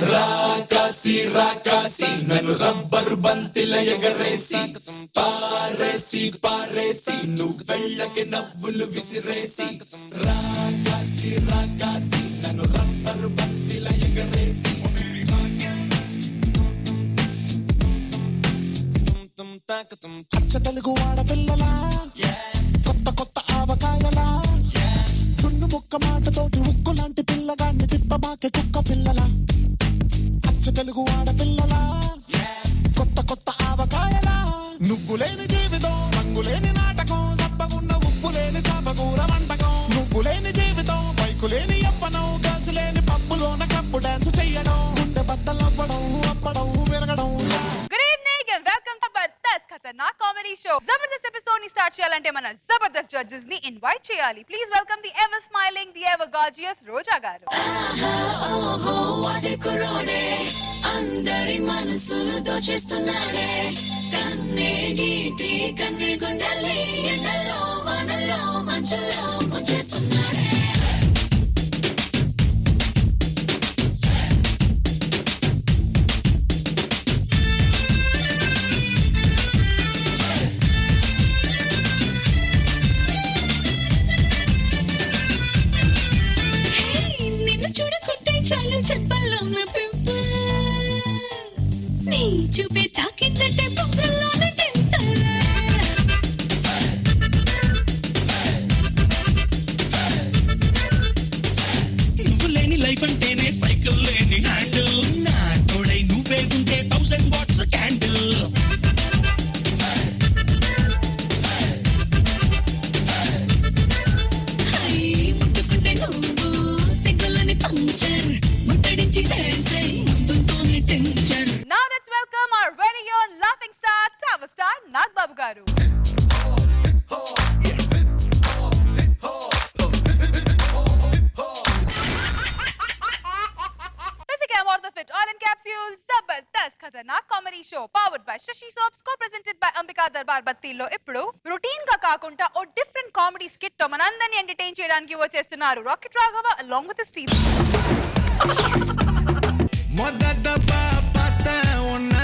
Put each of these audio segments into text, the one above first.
రాకాసి రాకాసి నన్ను రబ్బరు బంతిల ఎగరేసి పారేసి పారేసి నువ్వు వెళ్ళకి నవ్వులు విసిరేసి రాకాసి రాకాసి నన్ను రబ్బరు బంతిల ఎగరేసి అచ్చ తెలుగు ఆడపిల్లలా కొత్త కొత్త ఆవకాయలా చున్ను ముక్క మాటతోటి ఉక్కు లాంటి పిల్లగాన్ని తిప్పమాకే కుక్క పిల్లలా అచ్చ తెలుగు ఆడపిల్లలా కొత్త కొత్త ఆవకాయలా నువ్వు లేని జీవితం రంగు లేని నాటకం సబ్బగున్న ఉప్పు లేని సాపకూర వంటకం నువ్వు లేని జీవితం బైకు లేని యవ్వనం గర్ల్స్ లేని పప్పులోన కప్పు డాన్స్ చెయ్యడం గుండె బద్దలవ్వడం అప్పడం విరగడం. ఖతర్నాక్ కామెడీ షో జబర్దస్త్ ఎపిసోడ్ ని స్టార్ట్ చేయాలంటే మన జబర్దస్త్ జడ్జెస్ ని ఇన్వైట్ చేయాలి. Please welcome the ever smiling the ever gorgeous Roja garu. అందరి మనసులు దోచేస్తున్నాడే కన్నే గీటి కన్నే గుండెల్ని ఎండలో వానల్లో మంచులో ముంచేస్తున్నాడే. చాలు చెప్పల్లో నా పింపుల్ నీ చూపే తాకిందంటే పొగల్లోన టెంపల్ నువ్వు లేని లైఫ్ అంటేనే సైకిల్ లేని హ్యాండిల్ నా తోడై నువ్వే ఉంటే 1000 వాట్స్ క్యాండిల్ ముట్టుకుంటే నువ్వు సిగ్గులని puncture Now let's welcome our very own laughing star, Tower star, Nagbabu garu. Physicam Orthofit Oil and Capsules, Zabardast Khatanak Comedy Show, powered by Shashi Soaps, co-presented by Ambika Darbar Battillo. Ippudu routine ga kaakunda o different comedy skit to manandarni entertain cheyadaniki vachestunnaru Rocket Raghava along with his team. మొదట పాపత ఉన్న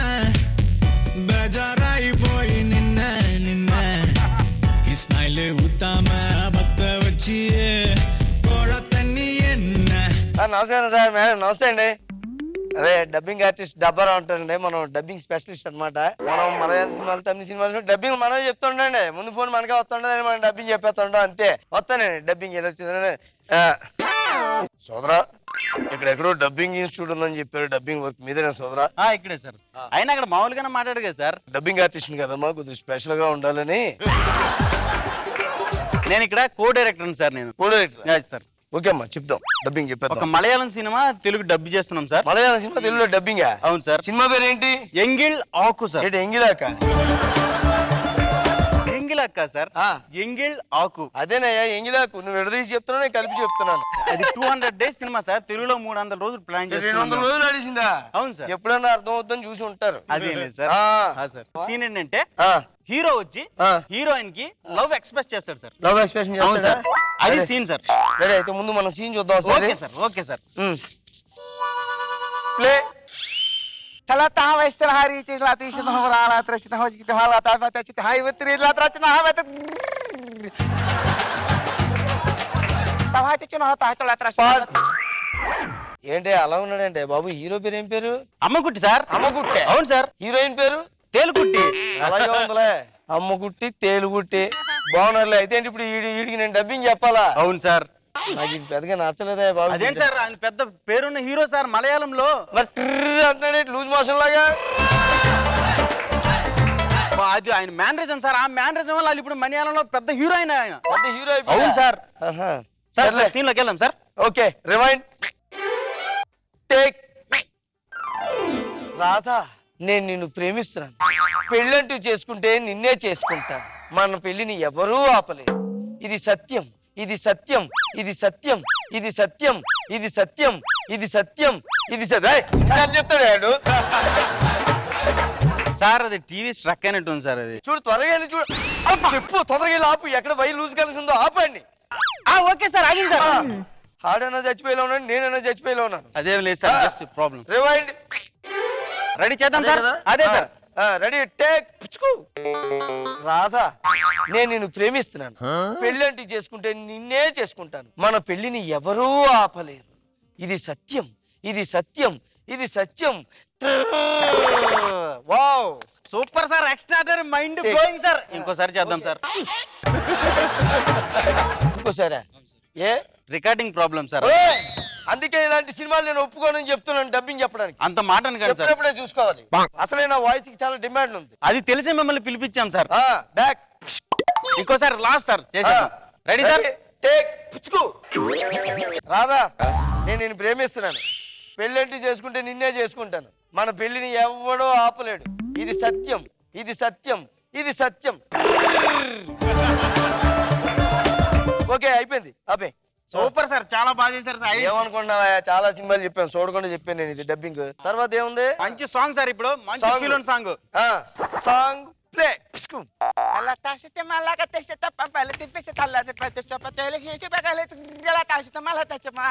బజారైపోయి నిన్న నిన్న కిస్మైలే ఉత్తమ బత్త వచ్చి కోడతన్ని ఎన్న. నమస్కారం sir. Madam నమస్తే అండి. అదే డబ్బింగ్ ఆర్టిస్ట్ డబ్బారా ఉంటారండి. మనం డబ్బింగ్ స్పెషలిస్ట్ అనమాట. మనం మలయాళ సినిమాలు తమిళ సినిమాలు డబ్బిగ్ మనమే చెప్తుండండి. ముందు ఫోన్ మనకే వస్తుండదని మనం డబ్బింగ్ చెప్పేస్తుంటాం అంతే. వస్తానండి డబ్బింగ్ ఎలా వచ్చిందని. సోదరా ఇక్కడెక్కడో డబ్బింగ్ ఇన్స్టిట్యూట్ ఉందని చెప్పారు. డబ్బింగ్ వర్క్ మీదేనా సోదరా? ఇక్కడే సార్. అయినా అక్కడ మామూలుగానే మాట్లాడు కదా సార్. డబ్బింగ్ ఆర్టిస్ట్ కదమ్మా, కొద్దిగా స్పెషల్ గా ఉండాలని. నేను ఇక్కడ కో డైరెక్టర్ సార్. నేను కో డైరెక్టర్ సార్. ఓకే అమ్మా చెప్తాం. డబ్బింగ్ చెప్పేది ఒక మలయాళం సినిమా తెలుగు డబ్బు చేస్తున్నాం సార్. మలయాళం సినిమా తెలుగులో డబ్బింగ్? అవును సార్. సినిమా పేరు ఏంటి? ఎంగిల్ ఆకు సార్. ఏంటి ఎంగిలాక? ఎంగిలాక సార్. ఎంగిల్ ఆకు అదేనయ్యా ఎంగిలాకు. నువ్వు విడదీసి చెప్తున్నావు, నేను కలిపి చెప్తున్నాను. అది 200 days సినిమా సార్. తెలుగులో 300 రోజులు ప్లాన్ చేసి 200 రోజులు ఆడిసిందా? అవును సార్. ఎప్పుడన్నా అర్థం అవుతుందని చూసి ఉంటారు. అదే సార్. సీన్ ఏంటంటే హీరో వచ్చి హీరోయిన్ కి లవ్ ఎక్స్ప్రెస్ చేస్తాడు సార్. లవ్ ఎక్స్ప్రెషన్ చేస్తాడు. అది సీన్ సార్. రెడీ అయితే ముందు మనం సీన్ చూద్దాం. Okay sir. Okay sir. Play. Talata Westerhari Chilatishan Horala Trashina Hojit Halata Fatachit High with three Latrachina Havat ఏంటి అలా ఉన్నాడంటే బాబు? హీరో పేరు ఏం పేరు? అమ్మకుట్టి సార్. అమ్మకుట్టే? అవును సార్. హీరోయిన్ పేరు? తేలుకుట్టి. అలాగే ఉందిలే, అమ్మకుట్టి తేలుకుట్టి. బాగున్నారులే. అయితే ఇప్పుడు వీడికి నేను డబ్బింగ్ చెప్పాలా? అవును సార్. నాకు ఇది పెద్దగా నచ్చలేదే బాబు. అదేం సార్, ఆయన పెద్ద పేరున్న హీరో సార్ మలయాళంలో. మరి అంటున్నాడు లూజ్ మోషన్ లాగా. అది ఆయన మ్యానరిజం సార్. ఆ మ్యానరిజం వల్ల ఇప్పుడు మలయాళంలో పెద్ద హీరోయిన్. ఆయన పెద్ద హీరో. అవును సార్. సార్ సీన్ లోకి వెళ్దాం sir. Okay rewind take. Radha, నేను నిన్ను ప్రేమిస్తున్నాను. పెళ్ళంటూ చేసుకుంటే నిన్నే చేసుకుంటాను. మన పెళ్లిని ఎవరూ ఆపలేదు. ఇది సత్యం, ఇది సత్యం, ఇది సత్యం, ఇది సత్యం, ఇది సత్యం, ఇది సత్యం, ఇది చెప్తాడు సార్. అది టీవీ స్ట్రక్ అయినట్టుంది సార్. అది చూడు త్వరగా చూడు. చెప్పు తొందరగా ఆపు. ఎక్కడ వై లూజ్ కలిసి ఉందో ఆపండి. Okay sir. ఆగింది సార్. ఆడైనా చచ్చిపోయేలా ఉన్నాను, నేనైనా చచ్చిపోయేలా ఉన్నాను. అదేం లేదు sir, just problem. Rewind. Ready చేద్దాం సార్. అదే సార్. Ready take. రాధా, నేను నిన్ను ప్రేమిస్తున్నాను. పెళ్ళంటి చేసుకుంటే నిన్నే చేసుకుంటాను. మన పెళ్లిని ఎవరూ ఆపలేరు. ఇది సత్యం, ఇది సత్యం, ఇది సత్యం. Wow, super sir, extraordinary, mind blowing sir. ఇంకోసారి చేద్దాం సార్. ఇంకోసారా? ఏ రికార్డింగ్ ప్రాబ్లం సార్. అందుకే ఇలాంటి సినిమాలు నేను ఒప్పుకోనని చెప్తున్నాను డబ్బింగ్ చెప్పడానికి. అంత మాట అనకండి సార్. చెప్పినప్పుడే చూసుకోవాలి. అసలే నా వాయిస్ కి చాలా డిమాండ్ ఉంది. అది తెలిసే మిమ్మల్ని పిలిపించాం సార్. బ్యాక్. ఇంకోసారి లాస్ట్ సార్ చేసేద్దాం. Ready sir, take. రాధా, నేను నిన్ను ప్రేమిస్తున్నాను. పెళ్ళంటి చేసుకుంటే నిన్నే చేసుకుంటాను. మన పెళ్లిని ఎవడో ఆపలేడు. ఇది సత్యం, ఇది సత్యం, ఇది సత్యం. ఓకే, అయిపోయింది. అబ్బే సూపర్ సార్, చాలా బాగా చేశారు సార్. ఏమనుకున్నావా? చాలా సినిమాలు చెప్పాను, చూడకుండా చెప్పాను నేను. ఇది డబ్బింగ్. తర్వాత ఏముంది? మంచి సాంగ్ సార్. ఇప్పుడు మంచి ఫీల్ ఉన్న సాంగ్. Song play. అలా తాసితే మళ్ళా కట్టేస్తే తప్ప పల్లె తిప్పేస్తే తల్లని ప్రతి చొప్ప తేలికి పగలే ఇలా తాసితే మళ్ళా తెచ్చమా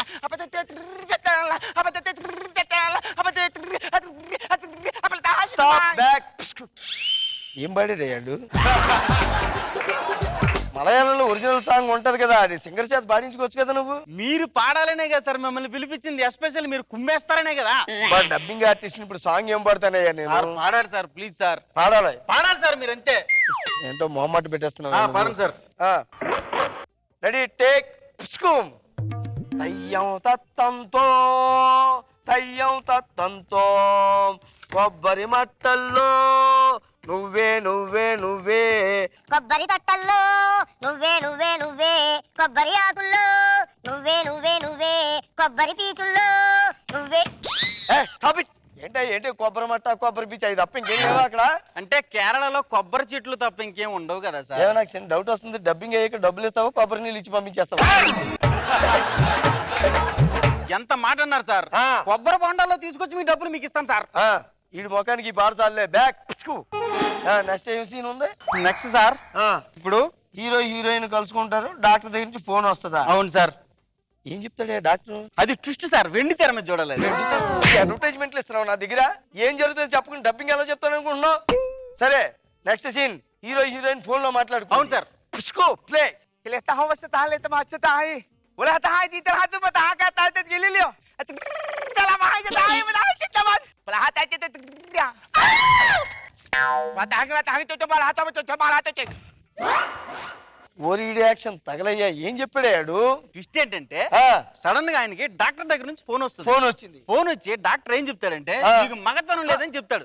ఏం పాడాడు? మలయాళంలో ఒరిజినల్ సాంగ్ ఉంటది కదా, అది సింగర్ చేత పాడించుకోవచ్చు కదా. నువ్వు మీరు పాడాలనే కదా సార్ మిమ్మల్ని పిలిపించింది. ఎస్పెషల్ మీరు కుమ్మేస్తారనే కదా. డబ్బింగ్ ఆర్టిస్ట్ ఇప్పుడు సాంగ్ ఏం పాడతానయ్యా నేను? పాడారు సార్, ప్లీజ్ సార్. పాడాలి, పాడాలి సార్ మీరు. అంతే. ఏంటో మొహమాట పెట్టేస్తున్నావు. పాడండి సార్. Ready take. తయ్యం తత్తంతో, తయ్యం తత్తంతో, కొబ్బరి మట్టల్లో నువ్వే నువ్వే నువ్వే, కొబ్బరి తట్టల్లో నువ్వే నువ్వే నువ్వే, కొబ్బరి ఆకుల్లో నువ్వే నువ్వే నువ్వే, కొబ్బరి పీచుల్లో నువ్వే. ఏంటి కొబ్బరి మట్ట, కొబ్బరి పీచు, అది తప్ప ఇంకేం లేవా అక్కడ? అంటే కేరళలో కొబ్బరి చెట్లు తప్ప ఇంకేం ఉండవు కదా సార్. ఏమో నాకు డౌట్ వస్తుంది. డబ్బింగ్ అయ్యాక డబ్బులు ఇస్తావా, కొబ్బరి నీళ్ళు ఇచ్చి పంపించేస్తావా? ఎంత మాట అన్నారు సార్. కొబ్బరి బొండాల్లో తీసుకొచ్చి మీ డబ్బులు మీకు ఇస్తాం సార్. ఈ ముఖానికి ఈ పాట చాలే. బ్యాక్. నెక్స్ట్ ఏం సీన్ ఉంది? నెక్స్ట్ సార్, ఇప్పుడు హీరో హీరోయిన్ కలుసుకుంటారు. డాక్టర్ దగ్గర నుంచి ఫోన్ వస్తుందా? అవును సార్. ఏం చెప్తాడే డాక్టర్? అది ట్విస్ట్ సార్, వెండి తెర మీద చూడాలి. అడ్వర్టైజ్మెంట్లు ఇస్తున్నావు నా దగ్గర. ఏం జరుగుతుంది చెప్పకుండా డబ్బింగ్ ఎలా చెప్తాను అనుకుంటున్నావు? సరే, next scene hero heroine phone లో మాట్లాడుకో. అవును సార్. ప్లే. ఓరి యాక్షన్ తగలయ్యా. ఏం చెప్పాడు? ట్విస్ట్ ఏంటంటే సడన్ గా ఆయనకి డాక్టర్ దగ్గర నుంచి ఫోన్ వస్తుంది. ఫోన్ వచ్చి డాక్టర్ ఏం చెప్తాడంటే మీకు మగతనం లేదని చెప్తాడు.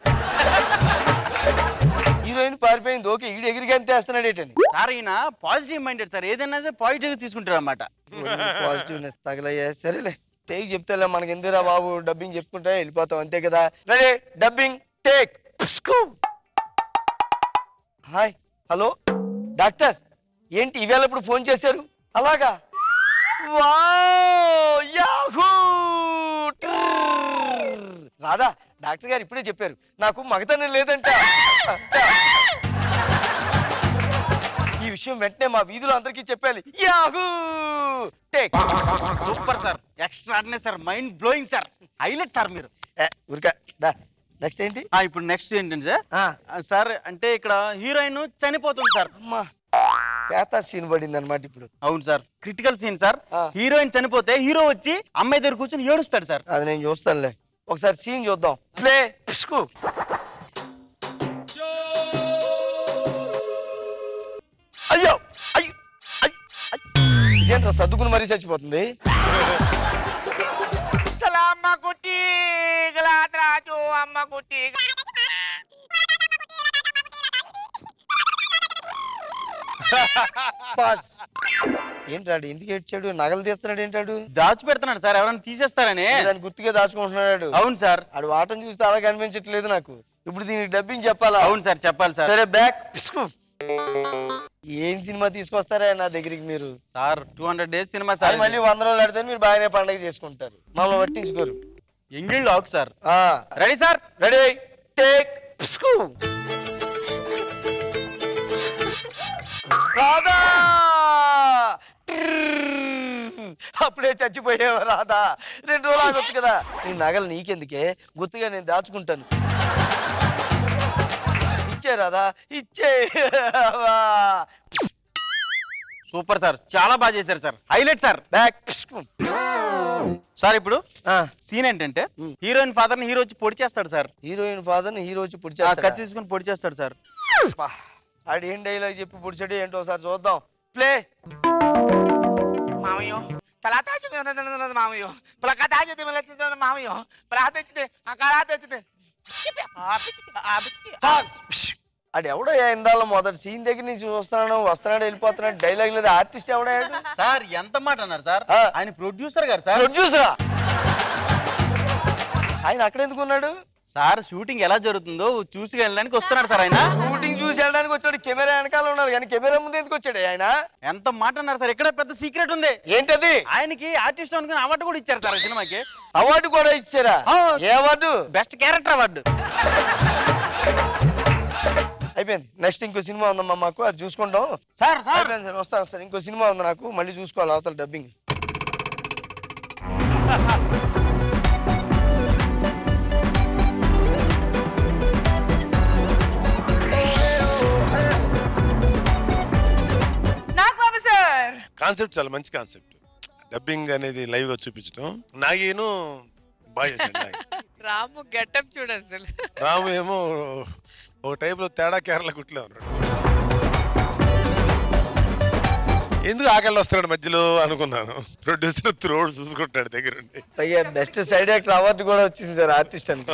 హీరోయిన్ పారిపోయింది. ఓకే, ఈడు ఎగిరికి ఎంత వేస్తున్నాడు ఏంటని? సార్ ఈయన పాజిటివ్ మైండెడ్ సార్, ఏదైనా పాజిటివ్ గా తీసుకుంటారు అన్నమాట. పాజిటివ్నెస్ తగలయ్యా. సరేలే, టేక్ చెప్తాలే, మనకి ఎందుకురా బాబు, డబ్బింగ్ చెప్పుకుంటే వెళ్ళిపోతాం అంతే కదా. Ready dubbing take. Hi, hello doctor, ఏంటి ఇవాళ ఇప్పుడు ఫోన్ చేశారు? అలాగా? రాధా, డాక్టర్ గారు ఇప్పుడే చెప్పారు నాకు మగతనం లేదంట. ఈ విషయం వెంటనే మా వీధిలో అందరికీ చెప్పాలి. Yahoo take. Super sir, extraordinary sir, mind blowing sir, highlight sir మీరు. ఊరికా నెక్స్ట్ ఏంటి? ఇప్పుడు నెక్స్ట్ ఏంటండి సార్? సార్ అంటే ఇక్కడ హీరోయిన్ చనిపోతుంది సార్. అమ్మా, పేత సీన్ పడింది అనమాట ఇప్పుడు. అవును sir, critical scene sir. Heroine చనిపోతే హీరో వచ్చి అమ్మాయి దగ్గర కూర్చొని ఏడుస్తాడు సార్. అది నేను చూస్తానులే, ఒకసారి సీన్ చూద్దాం. ప్లే. అయ్యో అయ్యో, ఇదేంట్రా సర్దుకుని మరీ చచ్చిపోతుంది? సలామ్మ కుట్టి గలాత్రాజు అమ్మ కుట్టి. ఏంటాడు ఎందుకు ఏడ్చాడు? నగలు తీస్తున్నాడు ఏంటాడు? దాచి పెడుతున్నాడు సార్, ఎవరైనా తీసేస్తారని. దాన్ని గుర్తుగా దాచుకుంటున్నాడు. అవును సార్. ఆడు వాటం చూస్తే అలా కనిపించట్లేదు నాకు. ఇప్పుడు దీనికి డబ్బింగ్ చెప్పాలా? అవును సార్, చెప్పాలి సార్. సరే, బ్యాక్. ఏం సినిమా తీసుకొస్తారా నా దగ్గరికి మీరు? Sir 200 days cinema sir. మళ్ళీ 100 రోజులు ఆడితే మీరు బాగానే పండుగ చేసుకుంటారు, మమ్మల్ని పట్టించుకోరు. ఎంగిళ్ళు ఆకు sir. Ready sir? Ready take. Radha అప్పుడే చచ్చిపోయావు రాదా 2 రోజులు ఆగొచ్చు కదా నీ నగలు నీకెందుకే గుర్తుగా నేను దాచుకుంటాను ఇచ్చే రాదా ఇచ్చే సూపర్ సార్ చాలా బాగా చేశారు sir highlight sir back sir ఇప్పుడు సీన్ ఏంటంటే హీరోయిన్ ఫాదర్ ని హీరో వచ్చి పొడి చేస్తాడు సార్ హీరోయిన్ ఫాదర్ ని హీరో వచ్చి పొడి కత్తి చేస్తాడు తీసుకుని పొడి చేస్తాడు సార్ ఆడు ఏం డైలాగ్ చెప్పి పొడిచాడు ఏంటో ఒకసారి చూద్దాం ప్లే మామయ్యో తలా తాచి మామయ్యో పులక తాచి మామయ్యో పులా తెచ్చితే అక్కడ తెచ్చితే అది ఎవడో ఇందాలో మొదటి సీన్ దగ్గర నుంచి చూస్తున్నాను వస్తున్నాడు వెళ్ళిపోతున్నాడు డైలాగ్ లేదు ఆర్టిస్ట్ ఎవడాడు సార్ ఎంత మాట అన్నారు సార్ ఆయన ప్రొడ్యూసర్ గారు సార్ ప్రొడ్యూసరా ఆయన అక్కడ ఎందుకు ఉన్నాడు సార్ షూటింగ్ ఎలా జరుగుతుందో చూసి వెళ్ళడానికి వస్తున్నాడు సార్ ఆయన షూటింగ్ చూసి వెళ్ళడానికి వచ్చాడు కెమెరా వెనకాల ఉన్నాడు కానీ కెమెరా ముందు ఎందుకు వచ్చాడు ఆయన ఎంత మాట అన్నారు సార్ ఇక్కడ పెద్ద సీక్రెట్ ఉంది ఏంటది ఆయనకి ఆర్టిస్ట్ అనుకుని అవార్డు కూడా ఇచ్చారు సార్ సినిమాకి అవార్డు కూడా ఇచ్చారా ఏ అవార్డు బెస్ట్ క్యారెక్టర్ అవార్డు అయిపోయింది నెక్స్ట్ ఇంకో సినిమా ఉందమ్మా మాకు అది చూసుకుంటాం సార్ సార్ సార్ వస్తాను సార్ ఇంకో సినిమా ఉంది నాకు మళ్ళీ చూసుకోవాలి అవతల డబ్బింగ్ కాన్సెప్ట్ చాలా మంచి కాన్సెప్ట్ డబ్బింగ్ అనేది లైవ్ గా చూపించడం నాగేను బాగా చేశాడు రాము గెటప్ చూడు అసలు రాము ఏమో ఒక టైప్ లో తేడా కేరళ గుట్లే ఉన్నాడు ఎందుకు ఆకలి వస్తున్నాడు మధ్యలో అనుకున్నాను ప్రొడ్యూసర్ త్రోడ్ చూసుకుంటాడు దగ్గరుండి పైగా బెస్ట్ సైడ్ యాక్టర్ అవార్డు కూడా వచ్చింది సార్ ఆర్టిస్ట్ అని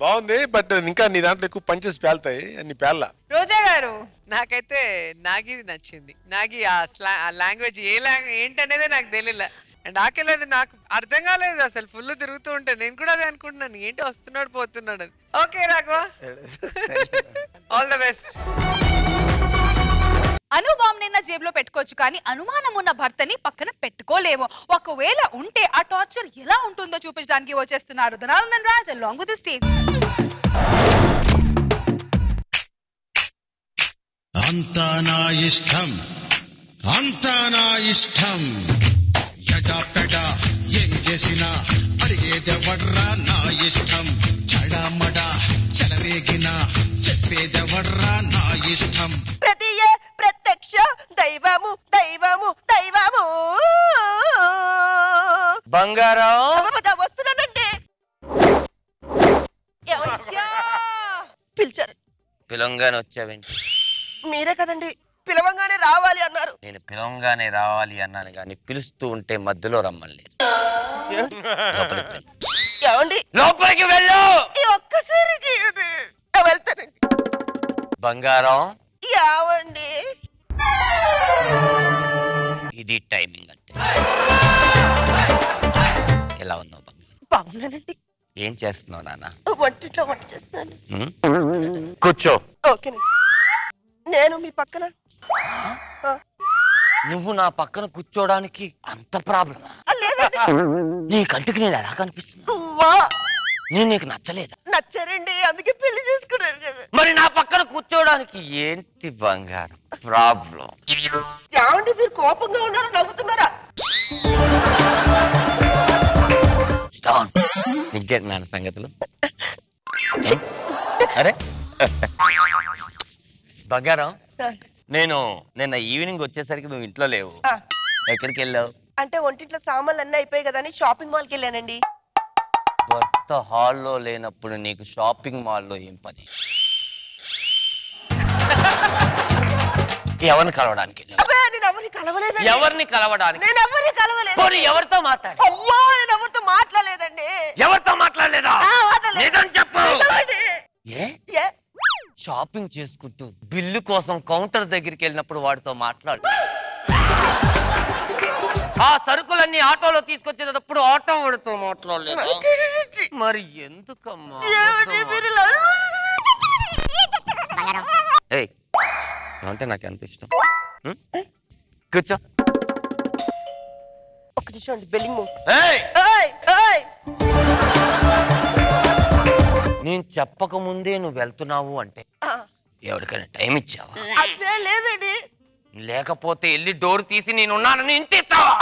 బాగుంది బట్ ఇంకా నీ దాంట్లో ఎక్కువ పంచెస్ పేలుతాయి అన్ని పేర్ల రోజా గారు నాకైతే నాగి నచ్చింది నాగి ఆ లాంగ్వేజ్ ఏంటనేది నాకు తెలియలే అండ్ ఆకెళ్ళేది నాకు అర్థం కాలేదు అసలు ఫుల్ తిరుగుతూ ఉంటే నేను కూడా అదే అనుకుంటున్నాను ఏంటి వస్తున్నాడు పోతున్నాడు అని okay Raghava all the best అనుబామ్ నిన్న జేబులో పెట్టుకోవచ్చు కానీ అనుమానం ఉన్న భర్తని పక్కన పెట్టుకోలేము ఒకవేళ ఉంటే ఆ టార్చర్ ఎలా ఉంటుందో చూపించడానికి వచ్చేస్తున్నారు ధనానందన్ Raj along with the stage అంతా నా ఇష్టం అంతా నా ఇష్టం ఎడా పెడా ఏం చేసినా అడిగేదెవడ్రా నా ఇష్టం చడామడా చెలరేగినా చెప్పేదెవడ్రా నా ఇష్టం ప్రతియే ప్రత్యక్ష దైవము దైవము దైవము బంగారం వస్తున్నానండి పిలిచారు పిలంగానే వచ్చావేంటి మీరే కదండి పిలవంగానే రావాలి అన్నారు నేను పిలంగానే రావాలి అన్నాను కానీ పిలుస్తూ ఉంటే మధ్యలో రమ్మలేదు ఏమండి లోపలికి వెళ్ళు ఒక్కసారికి వెళ్తానండి బంగారం యావండి ఇది టైమింగ్ అంటే ఎలా ఉన్నావు బంగారం బాగున్నానండి ఏం చేస్తున్నావు నాన్న వంటింట్లో వంట చేస్తున్నాను కూర్చో ఓకేనండి నేను మీ పక్కన నువ్వు నా పక్కన కూర్చోడానికి అంత ప్రాబ్లమా నీ కంటికి నేను ఎలా కనిపిస్తున్నా నేను నీకు నచ్చలేదా నచ్చారండి అందుకే పెళ్లి చేసుకున్నాను కదా మరి నా పక్కన కూర్చోడానికి ఏంటి బంగారం ప్రాబ్లం ఏమండి మీరు కోపంగా ఉన్నారా నవ్వుతున్నారా ఇంకేంటి నాన్న సంగతులు అరే బంగారం నేను నిన్న ఈవినింగ్ వచ్చేసరికి నువ్వు ఇంట్లో లేవు ఎక్కడికి వెళ్ళావు అంటే ఒంటింట్లో సామాన్లు అన్నీ అయిపోయాయి కదా అని షాపింగ్ మాల్కి వెళ్ళానండి భర్త హాల్లో లేనప్పుడు నీకు షాపింగ్ మాల్లో ఏం పని ఎవరిని కలవడానికి ఎవరిని కలవడానికి ఎవరితో మాట్లాడు అమ్మా నేను ఎవరితో మాట్లాడలేదండి ఎవరితో మాట్లాడలేదా లేదని చెప్పు షాపింగ్ చేసుకుంటూ బిల్లు కోసం కౌంటర్ దగ్గరికి వెళ్ళినప్పుడు వాడితో మాట్లాడు ఆ సరుకులన్నీ ఆటోలో తీసుకొచ్చేటప్పుడు ఆటో వాడితో మాట్లాడలేదు మరి ఎందుకమ్మా అంటే నాకు ఎంత ఇష్టం కూర్చో ఒక నిమిషం అండి బెల్లింగ్ నేను చెప్పక ముందే నువ్వు వెళ్తున్నావు అంటే ఎవరికైనా టైం ఇచ్చావా లేదండి లేకపోతే వెళ్ళి డోర్ తీసి నేనున్నానని ఇంటిస్తావా?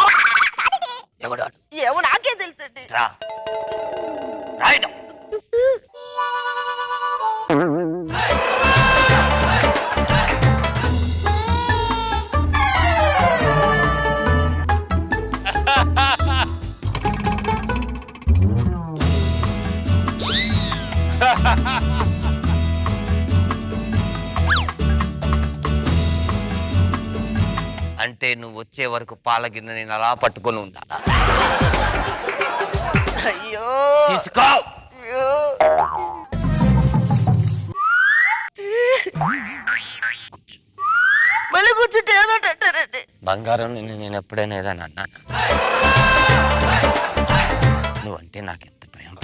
ఎవడాడు? ఏమో నాకే తెలుసండి. రా రైట్. అంటే నువ్వు వచ్చే వరకు పాల గిన్నె నేను అలా పట్టుకొని ఉందా? అయ్యో తీసుకో. మళ్ళీ కూర్చుంటే ఏదో అంటారండి. బంగారం నేను ఎప్పుడైనా ఏదైనా అన్నాను? నువ్వంటే నాకు ఎంత ప్రేమ.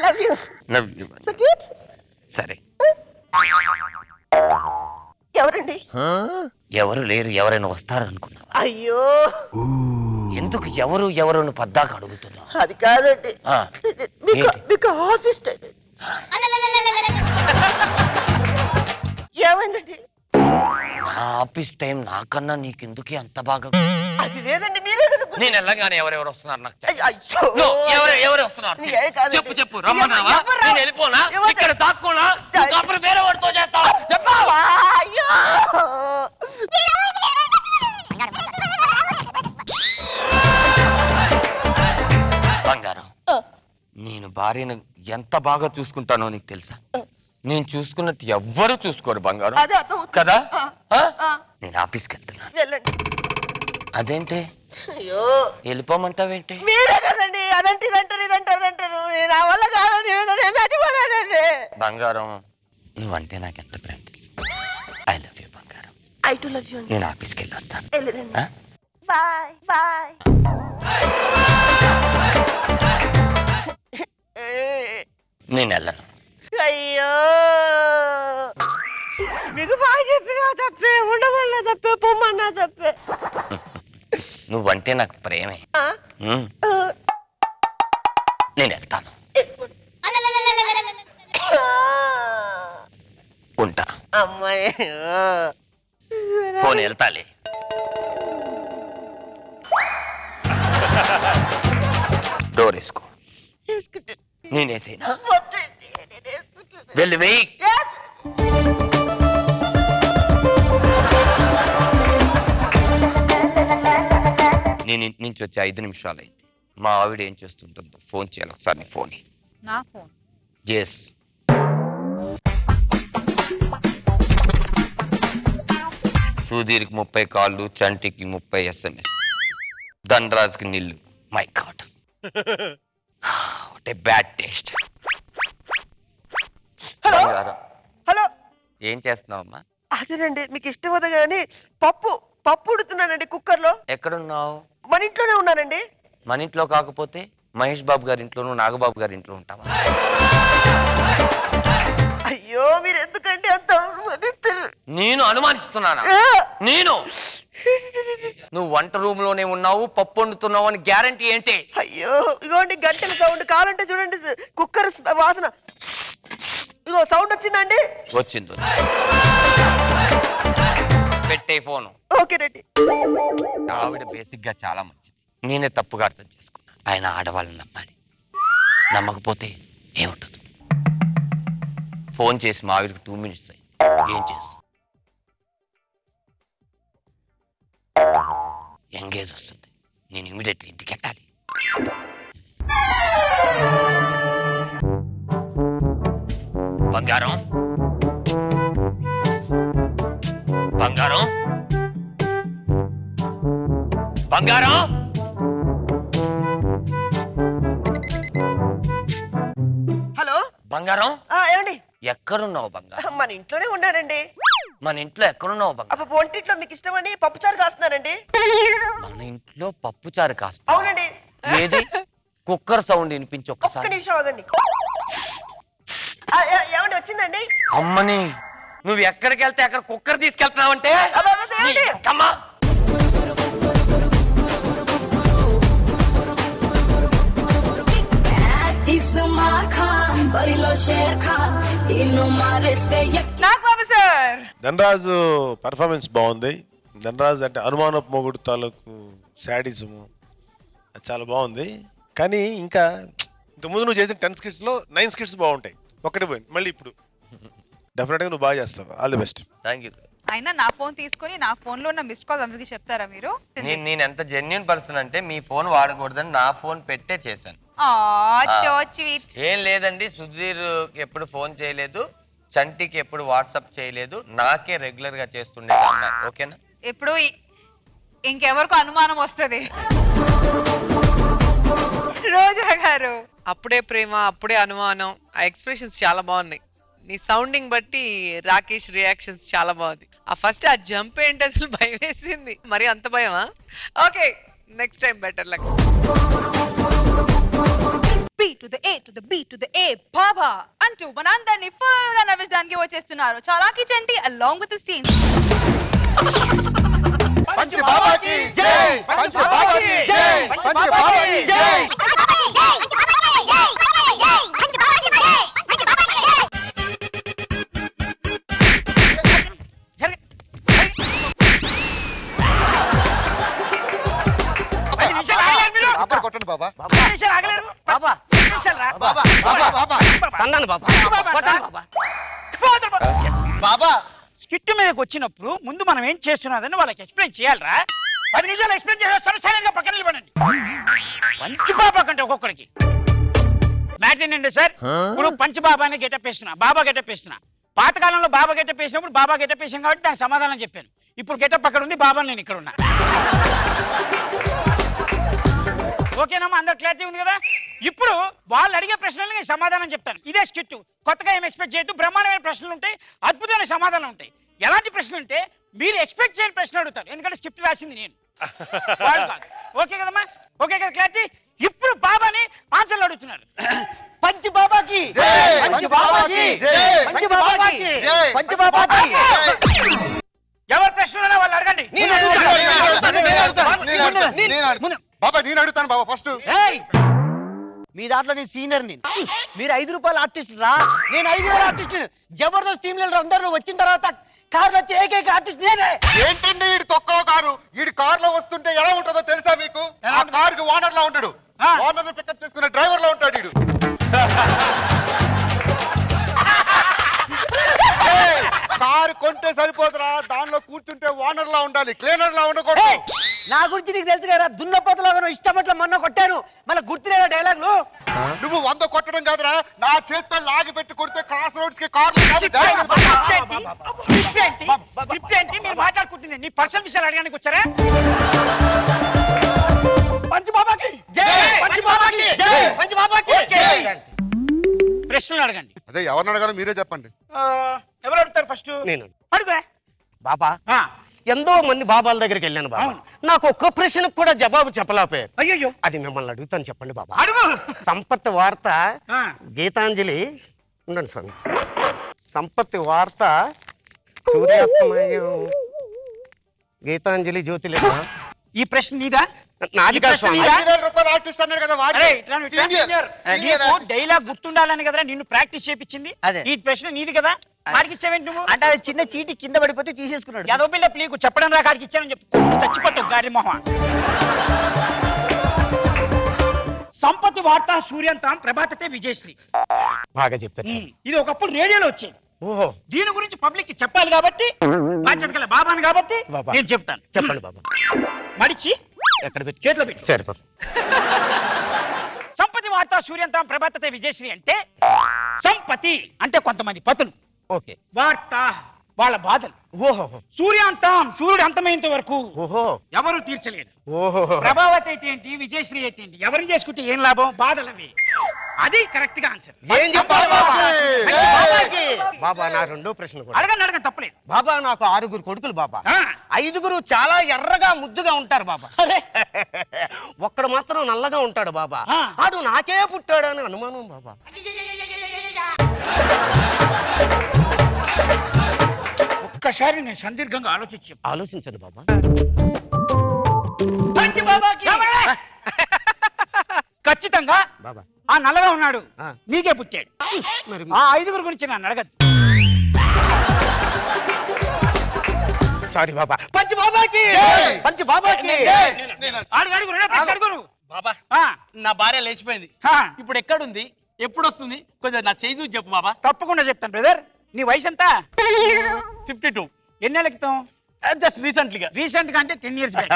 Love you. Love you. So cute. సరే ఎవరండి? ఎవరు లేరు, ఎవరైనా వస్తారు అనుకున్నా. అయ్యో ఎందుకు ఎవరు ఎవరు పద్దాక అడుగుతున్నా? అది కాదండి, మీకు ఆఫీస్ టైం ఏమైందండి? నా ఆఫీస్ టైం నాకన్నా నీకెందుకే అంత బాగా? అది లేదండి, మీరే కదా. నేను వెళ్ళగానే ఎవరెవరు వస్తున్నారు నాకు అయ్యో ఎవరు వస్తున్నారు చెప్పు చెప్పు. రమ్మన్నావా? నేను వెళ్ళిపోనా? ఇక్కడ దాక్కోనా? అప్పుడు వేరే వాడితో చేస్తావా? చెప్పు. అయ్యో బంగారం, నేను భార్యను ఎంత బాగా చూసుకుంటానో నీకు తెలుసా? నేను చూసుకున్నట్టు ఎవ్వరు చూసుకోరు బంగారం కదా. నేను ఆఫీస్కి వెళ్తున్నాను. వెళ్ళండి. అదేంటి అయ్యో వెళ్ళిపోమంటావేంటి? మీరే కదండి అదంటే ఇదంటారు ఇదంటారు అంటారు. నేను ఆ వల్ల కాదని చచ్చిపోతానండి. బంగారం, నువ్వంటే నాకు ఎంత ప్రేమ తెలుసు. ఐ లవ్ యూ బంగారం. I too love you. నేను ఆఫీస్కి వెళ్ళి వస్తాను. వెళ్ళండి. Bye bye. నేను వెళ్ళను. అయ్యో మీకు బాగా చెప్పినా తప్పే, ఉండమన్నా తప్పే, పొమ్మన్నా తప్పే. నువ్వంటే నాకు ప్రేమే. నేను వెళ్తాను. ఉంటా. అమ్మాయి పోనీ వెళ్తాలే. డోర్ వేసుకో. నేనేసేనా? వెళ్ళి వెయ్యి. నేను ఇంటి నుంచి వచ్చి 5 నిమిషాలు అయింది. మా ఆవిడ ఏం చేస్తుంటుందో ఫోన్ చేయాలి ఒకసారి. నీ ఫోన్. నా ఫోన్? ఎస్. సుధీర్కి 30 కాళ్ళు, చంటికి 30 SMS, ధనరాజ్కి నిల్లు. My god, what a bad taste. Hello hello, ఏం చేస్తున్నావమ్మా? అదేనండి మీకు ఇష్టం అవుతా కానీ పప్పు ఉడుతున్నానండి కుక్కర్లో. ఎక్కడున్నావు? మన ఇంట్లోనే ఉన్నానండి. మన ఇంట్లో కాకపోతే మహేష్ బాబు గారి ఇంట్లోనూ, నాగబాబు గారి ఇంట్లో ఉంటావా? అయ్యో మీరు ఎందుకంటే అంత నేను అనుమానిస్తున్నానా? నేను నువ్వు వంట రూమ్ లోనే ఉన్నావు, పప్పు వండుతున్నావు అని గ్యారంటీ ఏంటి? అయ్యో ఇగోండి గంటల సౌండ్ కావాలంటే చూడండి, కుక్కర్ వాసన. ఇగో సౌండ్ వచ్చిందండి. వచ్చింది. పెట్టే ఫోను. ఓకే రండి. ఆవిడ బేసిక్ గా చాలా మంచిది. నేనే తప్పుగా అర్థం చేసుకున్నా. ఆయన ఆడవాళ్ళని నమ్మాలి. నమ్మకపోతే ఏముంటుంది? ఫోన్ చేసి మా ఆవిడకి 2 minutes అయింది. ఏం చేస్తాం? ఎంగేజ్ వస్తుంది. నేను ఇమీడియట్లీ ఇంటికి వెళ్ళాలి. బంగారం, బంగారం, బంగారం. హలో బంగారం, ఏమండి? ఎక్కడున్నావు బంగారం? మన ఇంట్లోనే ఉన్నానండి. మన ఇంట్లో ఎక్కడున్నావు బంగారం? వంటింట్లో మీకు ఇష్టమని పప్పుచారు కాస్తున్నానండి. మన ఇంట్లో పప్పుచారు కాస్త? అవునండి. ఏది? కుక్కర్ సౌండ్ వినిపించి ఒక్క ఒక్కసారి. నిమిషం ఆగండి. ఏమండి వచ్చిందండి? అమ్మని, నువ్వు ఎక్కడికి వెళ్తే అక్కడ కుక్కర్ తీసుకెళ్తున్నావంటే అమ్మా. నాగబాబు సార్. ధనరాజు పర్ఫార్మెన్స్ బాగుంది. ధనరాజు అంటే అనుమానపు మొగుడు తాలూకు శాడిజము అది చాలా బాగుంది. కానీ ఇంకా ఇంతకుముందు నువ్వు చేసిన 10 స్కిట్స్లో 9 స్కిట్స్ బాగుంటాయి, ఒక్కటే పోయింది. మళ్ళీ ఇప్పుడు డెఫినెట్గా నువ్వు బాగా చేస్తావు. All the best. Thank you. అయినా నా ఫోన్ తీసుకొని నా ఫోన్ లో ఉన్న మిస్డ్ కాల్స్ అందరికి చెప్తారా మీరు? నేను ఎంత జెన్యున్ పర్సన్ అంటే మీ ఫోన్ వాడకూడదని నా ఫోన్ పెట్టే చేశాను. ఏం లేదండి, సుధీర్ ఎప్పుడు ఫోన్ చేయలేదు, చంటికి ఎప్పుడు వాట్సాప్ చేయలేదు, నాకే రెగ్యులర్ గా చేస్తుండే అన్నారు. ఓకేనా? ఎప్పుడు ఇంకెవరికి అనుమానం వస్తుంది? రోజా గారు అప్పుడే ప్రేమ అప్పుడే అనుమానం, ఆ ఎక్స్ప్రెషన్స్ చాలా బాగున్నాయి. నీ సౌండింగ్ బట్టి రాకేష్ రియాక్షన్స్ చాలా బాగుంది. ఆ ఫస్ట్ ఆ జంప్ ఏంటి అసలు భయం వేసింది, మరి అంత భయమా? Okay, next time better luck. B to the A to the B to the A బాబా అంటూ మనందరినీ ఫుల్ గా నవ్వించడానికి వచ్చేస్తున్నారు చాలాకి చంటి along with his team. Punch బాబాకి జై, పంచ్ బాబాకి జై, పంచ్ బాబాకి జై. కొట్టండి బాబా. బాబా స్కిట్ మీదకి వచ్చినప్పుడు ముందు మనం ఏం చేస్తున్నదని వాళ్ళకి ఎక్స్ప్లెయిన్ చేయాలరా? 10 నిమిషాలు ఎక్స్ప్లెయిన్ చేస్తారు, సైలెంట్ గా పక్కన నిలబడండి. పంచ్ బాబా కంటే ఒక్కొక్కరికి మ్యాట్ ఏంటండి సార్, ఇప్పుడు పంచ్ బాబాని గెటప్ వేస్తున్నా, బాబా గెటప్ వేస్తున్నా. పాతకాలంలో బాబా గెటప్ వేసినప్పుడు బాబా గెటప్ వేసాం కాబట్టి దానికి సమాధానం చెప్పాను. ఇప్పుడు గెటప్ అక్కడ ఉంది, బాబా నేను ఇక్కడ ఉన్నా. ఓకేనమ్మా, అందరు క్లారిటీ ఉంది కదా? ఇప్పుడు వాళ్ళు అడిగే ప్రశ్నలు నేను సమాధానం చెప్తాను. ఇదే స్కిట్, కొత్తగా ఏం ఎక్స్పెక్ట్ చేయొద్దు. బ్రహ్మాండమైన ప్రశ్నలు ఉంటాయి, అద్భుతమైన సమాధానం ఉంటాయి. ఎలాంటి ప్రశ్నలు అంటే మీరు ఎక్స్పెక్ట్ చేయని ప్రశ్నలు అడుగుతారు, ఎందుకంటే స్క్రిప్ట్ రాసింది నేను, వాళ్ళు కాదు. ఓకే కదమ్మా? ఓకే కదా క్లారిటీ? ఇప్పుడు బాబాని ఆన్సర్లు అడుగుతున్నారు. పంచ్ బాబాకి పంచ్ బాబాకి పంచ్ బాబాకి పంచ్ బాబాకి. ఎవరు ప్రశ్నలు వాళ్ళు అడగండి. బాబా నేను అడుగుతాను బాబా ఫస్ట్. మీ దాంట్లో నేను సీనియర్, మీరు 5 రూపాయల ఆర్టిస్ట్ రా, నేను 5,000 ఆర్టిస్ట్. జబర్దస్త్ టీమ్ లీడర్ అందరూ వచ్చిన తర్వాత కార్ వచ్చి ఏకైక ఆర్టిస్ట్ నేనే. ఏంటండి వీడి తొక్కలో కారు, వీడి కార్ లో వస్తుంటే ఎలా ఉంటుందో తెలుసా మీకు? ఆ కార్ కి ఓనర్ లా ఉంటాడు, ఓనర్ పికప్ చేసుకునే డ్రైవర్ లో ఉంటాడు వీడు. కారు కొంటే సరిపోదురా, దానిలో కూర్చుంటే ఓనర్ లా ఉండాలి, క్లీనర్ లా ఉండకూడదు. నా గురించి నీకు తెలుసు కదా, దున్నపోతలాగా ఇష్టపట్ల మొన్న కొట్టాను, మళ్ళీ గుర్తులేదా డైలాగులు? నువ్వు 100 కొట్టడం కాదురా, నా చేత్తో లాగి పెట్టి కొడితే క్రాస్ రోడ్స్ కి కార్ మీరు మాట్లాడుకుంటుంది నీ పర్సనల్ విషయాలు అడగడానికి వచ్చారా? పంచ్ బాబాకి పంచ్ బాబాకి పంచ్ బాబాకి ప్రశ్నలు అడగండి. అదే ఎవరిని అడగాలో మీరే చెప్పండి. ఎవరు అడుగుతారు ఫస్ట్? నేను అడుగురా. బాబా ఎంతో మంది బాబాల దగ్గరికి వెళ్ళాను బాబా, నాకు ఒక్క ప్రశ్నకు కూడా జవాబు చెప్పలేకపోయారు. అయ్యో, అది మిమ్మల్ని అడుగుతాను, చెప్పండి బాబా. అడుగు. సంపత్ వార్త గీతాంజలి ఉండండి స్వామి. సంపత్ వార్త సూర్యాస్తమయం గీతాంజలి జ్యోతిలేఖ. ఈ ప్రశ్న నీదా? నాది కాదు స్వామి. 5,000 రూపాయల ఆర్టిస్ట్ అన్నాడు కదా వాడు. డైలాగ్ గుర్తుండాలని కదరా నిన్ను ప్రాక్టీస్ చేపించింది. ఈ ప్రశ్న నీది కదా, వాడికి ఇచ్చావేంటి నువ్వు? అంటే అది చిన్న చీటి కింద పడిపోతే తీసేసుకున్నాడు. ఏదో బిల్ల ప్లీకు చెప్పడం రా, కాడికి ఇచ్చానని చెప్పి చచ్చిపోతావు గారి మొహ. సంపత్తి వార్త సూర్యంతం ప్రభాతతే విజయశ్రీ. బాగా చెప్పారు. ఇది ఒకప్పుడు రేడియోలో వచ్చేది. దీని గురించి పబ్లిక్ కి చెప్పాలి కాబట్టి, బాధ్యత గల బాబాను కాబట్టి నేను చెప్తాను. చెప్పండి బాబా. మడిచి ఎక్కడ పెట్టి? చేతిలో పెట్టి. సరిపోదు. సంపత్తి వార్త సూర్యంతం ప్రభాతతే విజయశ్రీ అంటే సంపత్తి అంటే కొంతమంది పతులు, ఓకే, వార్త వాళ్ళ బాధలు, ఓహో, సూర్యాంతం సూర్యుడు అంతమైనంత వరకు ఓహో ఎవరు తీర్చలేరు. ఓహో, ప్రభావతి అయితే ఏంటి, విజయశ్రీ అయితే ఏంటి, ఎవరిని చేసుకుంటే ఏం లాభం, బాధలవి. అది కరెక్ట్ గా ఆన్సర్. ఏం చెప్పాలి బాబా? నా రెండో ప్రశ్న కూడా అడగండి, అడగండి, తప్పలేదు బాబా. నాకు 6 కొడుకులు బాబా, 5 చాలా ఎర్రగా ముద్దుగా ఉంటారు బాబా, ఒక్కడు మాత్రం నల్లగా ఉంటాడు బాబా. ఆడు నాకే పుట్టాడు అని అనుమానం బాబా. ఒక్కసారి నేను సందీర్ఘంగా ఆలోచించండి బాబా. ఖచ్చితంగా బాబా ఆ నల్లగా ఉన్నాడు, నీకే పుట్టాడు. ఆ 5 గురించి నన్ను అడగద్దు. సారీ బాబా పంచి బాబాకి పంచి బాబాకి బాబా నా భార్య లేచిపోయింది ఇప్పుడు ఎక్కడుంది ఎప్పుడు వస్తుంది కొంచెం నా చేయి చూసి చెప్పు బాబా. తప్పకుండా చెప్తాను బ్రదర్. నీ వయసు ఎంత? 52. ఎన్నేళ్ళ క్రితం? జస్ట్ రీసెంట్గా అంటే 10 years బ్యాక్.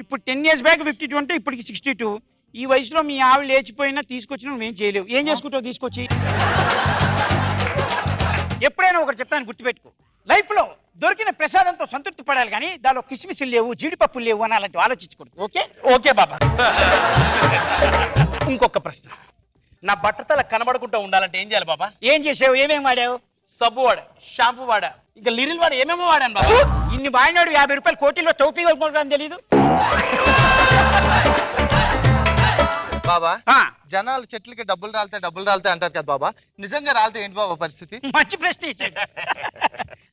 ఇప్పుడు 10 years బ్యాక్ 52 అంటే ఇప్పటికి 62. ఈ వయసులో మీ ఆవిడ లేచిపోయినా తీసుకొచ్చిన నువ్వేం చేయలేవు. ఏం చేసుకుంటావు తీసుకొచ్చి? ఎప్పుడైనా ఒకటి చెప్తాను గుర్తుపెట్టుకో, లైఫ్లో దొరికిన ప్రసాదంతో సంతృప్తి పడాలి కానీ దానిలో కిస్మిస్లు లేవు జీడిపప్పులు లేవు అని అలాంటివి ఆలోచించకూడదు. ఓకే ఓకే బాబా. ఇంకొక ప్రశ్న, నా బట్టతల కనబడకుండా ఉండాలంటే ఏం చేయాలి బాబా? ఏం చేసావు? ఏమేమి వాడావు? సబ్బు వాడా, షాంపూ వాడా, ఇంకా లిరిల్ వాడా, ఏమేమో వాడాను బాబా. ఇన్ని వాడినాడు 50 రూపాయలు కోటిలో టోపీ కొనుక్కోవడం తెలీదు బాబా. జనాలు చెట్లకి డబ్బులు రాలితే అంటారు కదా బాబా, నిజంగా రాలితే ఏంటి బాబా పరిస్థితి? మంచి ప్రశ్న ఇచ్చాడు.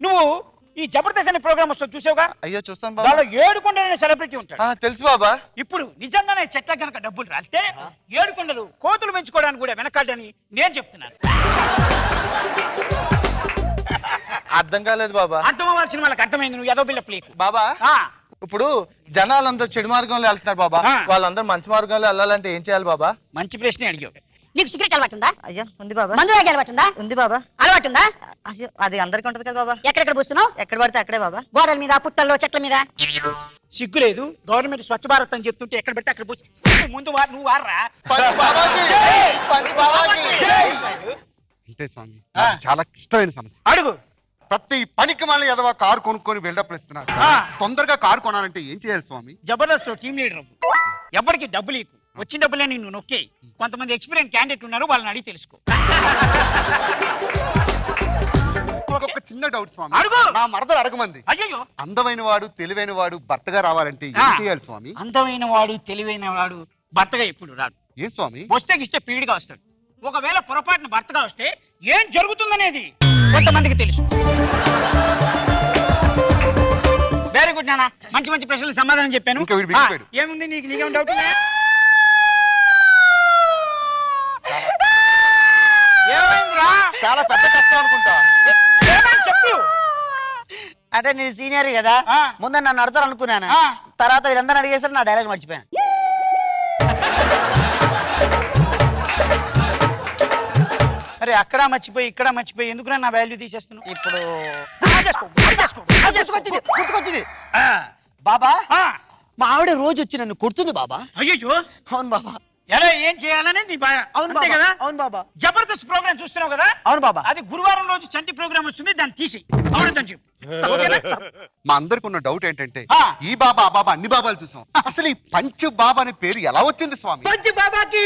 నువ్వు ఈ జబర్దస్త్ అనే ప్రోగ్రామ్ వస్తుంది చూసావుగా? అయ్యో చూస్తాను బాబా. దానిలో 7 కొండలనే సెలబ్రిటీ ఉంటాడు. తెలుసు బాబా. ఇప్పుడు నిజంగానే చెట్ల కనుక డబ్బులు రాలితే 7 కొండలు కోతులు పెంచుకోవడానికి కూడా వెనకాడని నేను చెప్తున్నాను. అర్థం కాలేదు బాబా. అర్థం అవ్వాల్సిన వాళ్ళకి అర్థమైంది. నువ్వు ఏదో బిల్ల ప్లేకు బాబా. ఇప్పుడు జనాలందరూ చెడు మార్గంలో వెళ్తున్నారు బాబా, వాళ్ళందరూ మంచి మార్గంలో వెళ్ళాలంటే ఏం చేయాలి బాబా? మంచి ప్రశ్న అడిగావు. నీకు సిగరెట్ అలవాటు ఉందా? అయ్యో ఉంది బాబా. మందు తాగే అలవాటు ఉందా? ఉంది బాబా. అలవాటు ఉందా? అయ్యో అది అందరికీ ఉంటది కదా బాబా. ఎక్కడెక్కడ పూస్తున్నావు? ఎక్కడ పడితే అక్కడే బాబా. గోడల మీద, పుట్టల్లో, చెట్ల మీద. సిగ్గు లేదు. గవర్నమెంట్ స్వచ్ఛ భారత్ అని చెప్తుంటే ఎక్కడ పెడితే అక్కడ పూసి ముందు నువ్వు వాడరా. అంటే స్వామి చాలా ఇష్టమైన సమస్య. అడుగు. ప్రతి పనికి మళ్ళీ ఏదో కారు కొనుక్కొని బిల్డప్ ఇస్తున్నారు. తొందరగా కారు కొనాలంటే ఏం చేయాలి స్వామి? జబర్దస్త్ టీమ్ లీడర్ ఎవరికి డబ్బులు ఇవ్వు, వచ్చిన డబ్బులే నిన్ను నొక్కే. కొంతమంది ఎక్స్పీరియన్స్ క్యాండిడేట్ ఉన్నారు, వాళ్ళని అడిగి తెలుసుకో. ఒక చిన్న డౌట్ స్వామి, అడుగు. నా మరదలు అడగమంది. అయ్యో. అందమైన వాడు తెలివైన వాడు భర్తగా రావాలంటే ఏం చేయాలి స్వామి? అందమైన వాడు తెలివైన వాడు భర్తగా ఎప్పుడు రాడు. ఏ స్వామి? వస్తే గిస్తే పీడిగా వస్తాడు. ఒకవేళ పొరపాటున భర్తగా వస్తే ఏం జరుగుతుందనేది కొంతమందికి తెలుసు. వెరీ గుడ్ నాన్న, మంచి మంచి ప్రశ్నలు సమాధానం చెప్పాను. ఏముంది నీకేం డౌట్? చాలా పెద్ద కష్టం అనుకుంటా. చెప్పు. అంటే నేను సీనియర్ కదా, ముందు నన్ను అడతారు అనుకున్నాను, తర్వాత వీళ్ళందరూ అడిగేసరికి నా డైలాగ్ మర్చిపోయాను. అరే అక్కడ మర్చిపోయి ఇక్కడ మర్చిపోయి ఎందుకు నా వాల్యూ తీసేస్తున్నావు? ఇప్పుడు గుర్తుకొచ్చింది బాబా. మా ఆవిడ రోజు వచ్చి నన్ను కొడుతుంది బాబా. అయ్యో. అవును బాబా. ఎలా ఏం చేయాలని నీ బాధ. అవును కదా. అవును బాబా. జబర్దస్త్ ప్రోగ్రామ్ చూస్తున్నావు కదా? అవును బాబా. అది గురువారం రోజు చంటి ప్రోగ్రామ్ వస్తుంది, దాన్ని తీసి అవును చెప్పు. మా అందరికి ఉన్న డౌట్ ఏంటంటే ఈ బాబా ఆ బాబా అన్ని బాబాలు చూసాం, అసలు ఈ పంచ్ బాబా అనే పేరు ఎలా వచ్చింది స్వామి? పంచ్ బాబాకి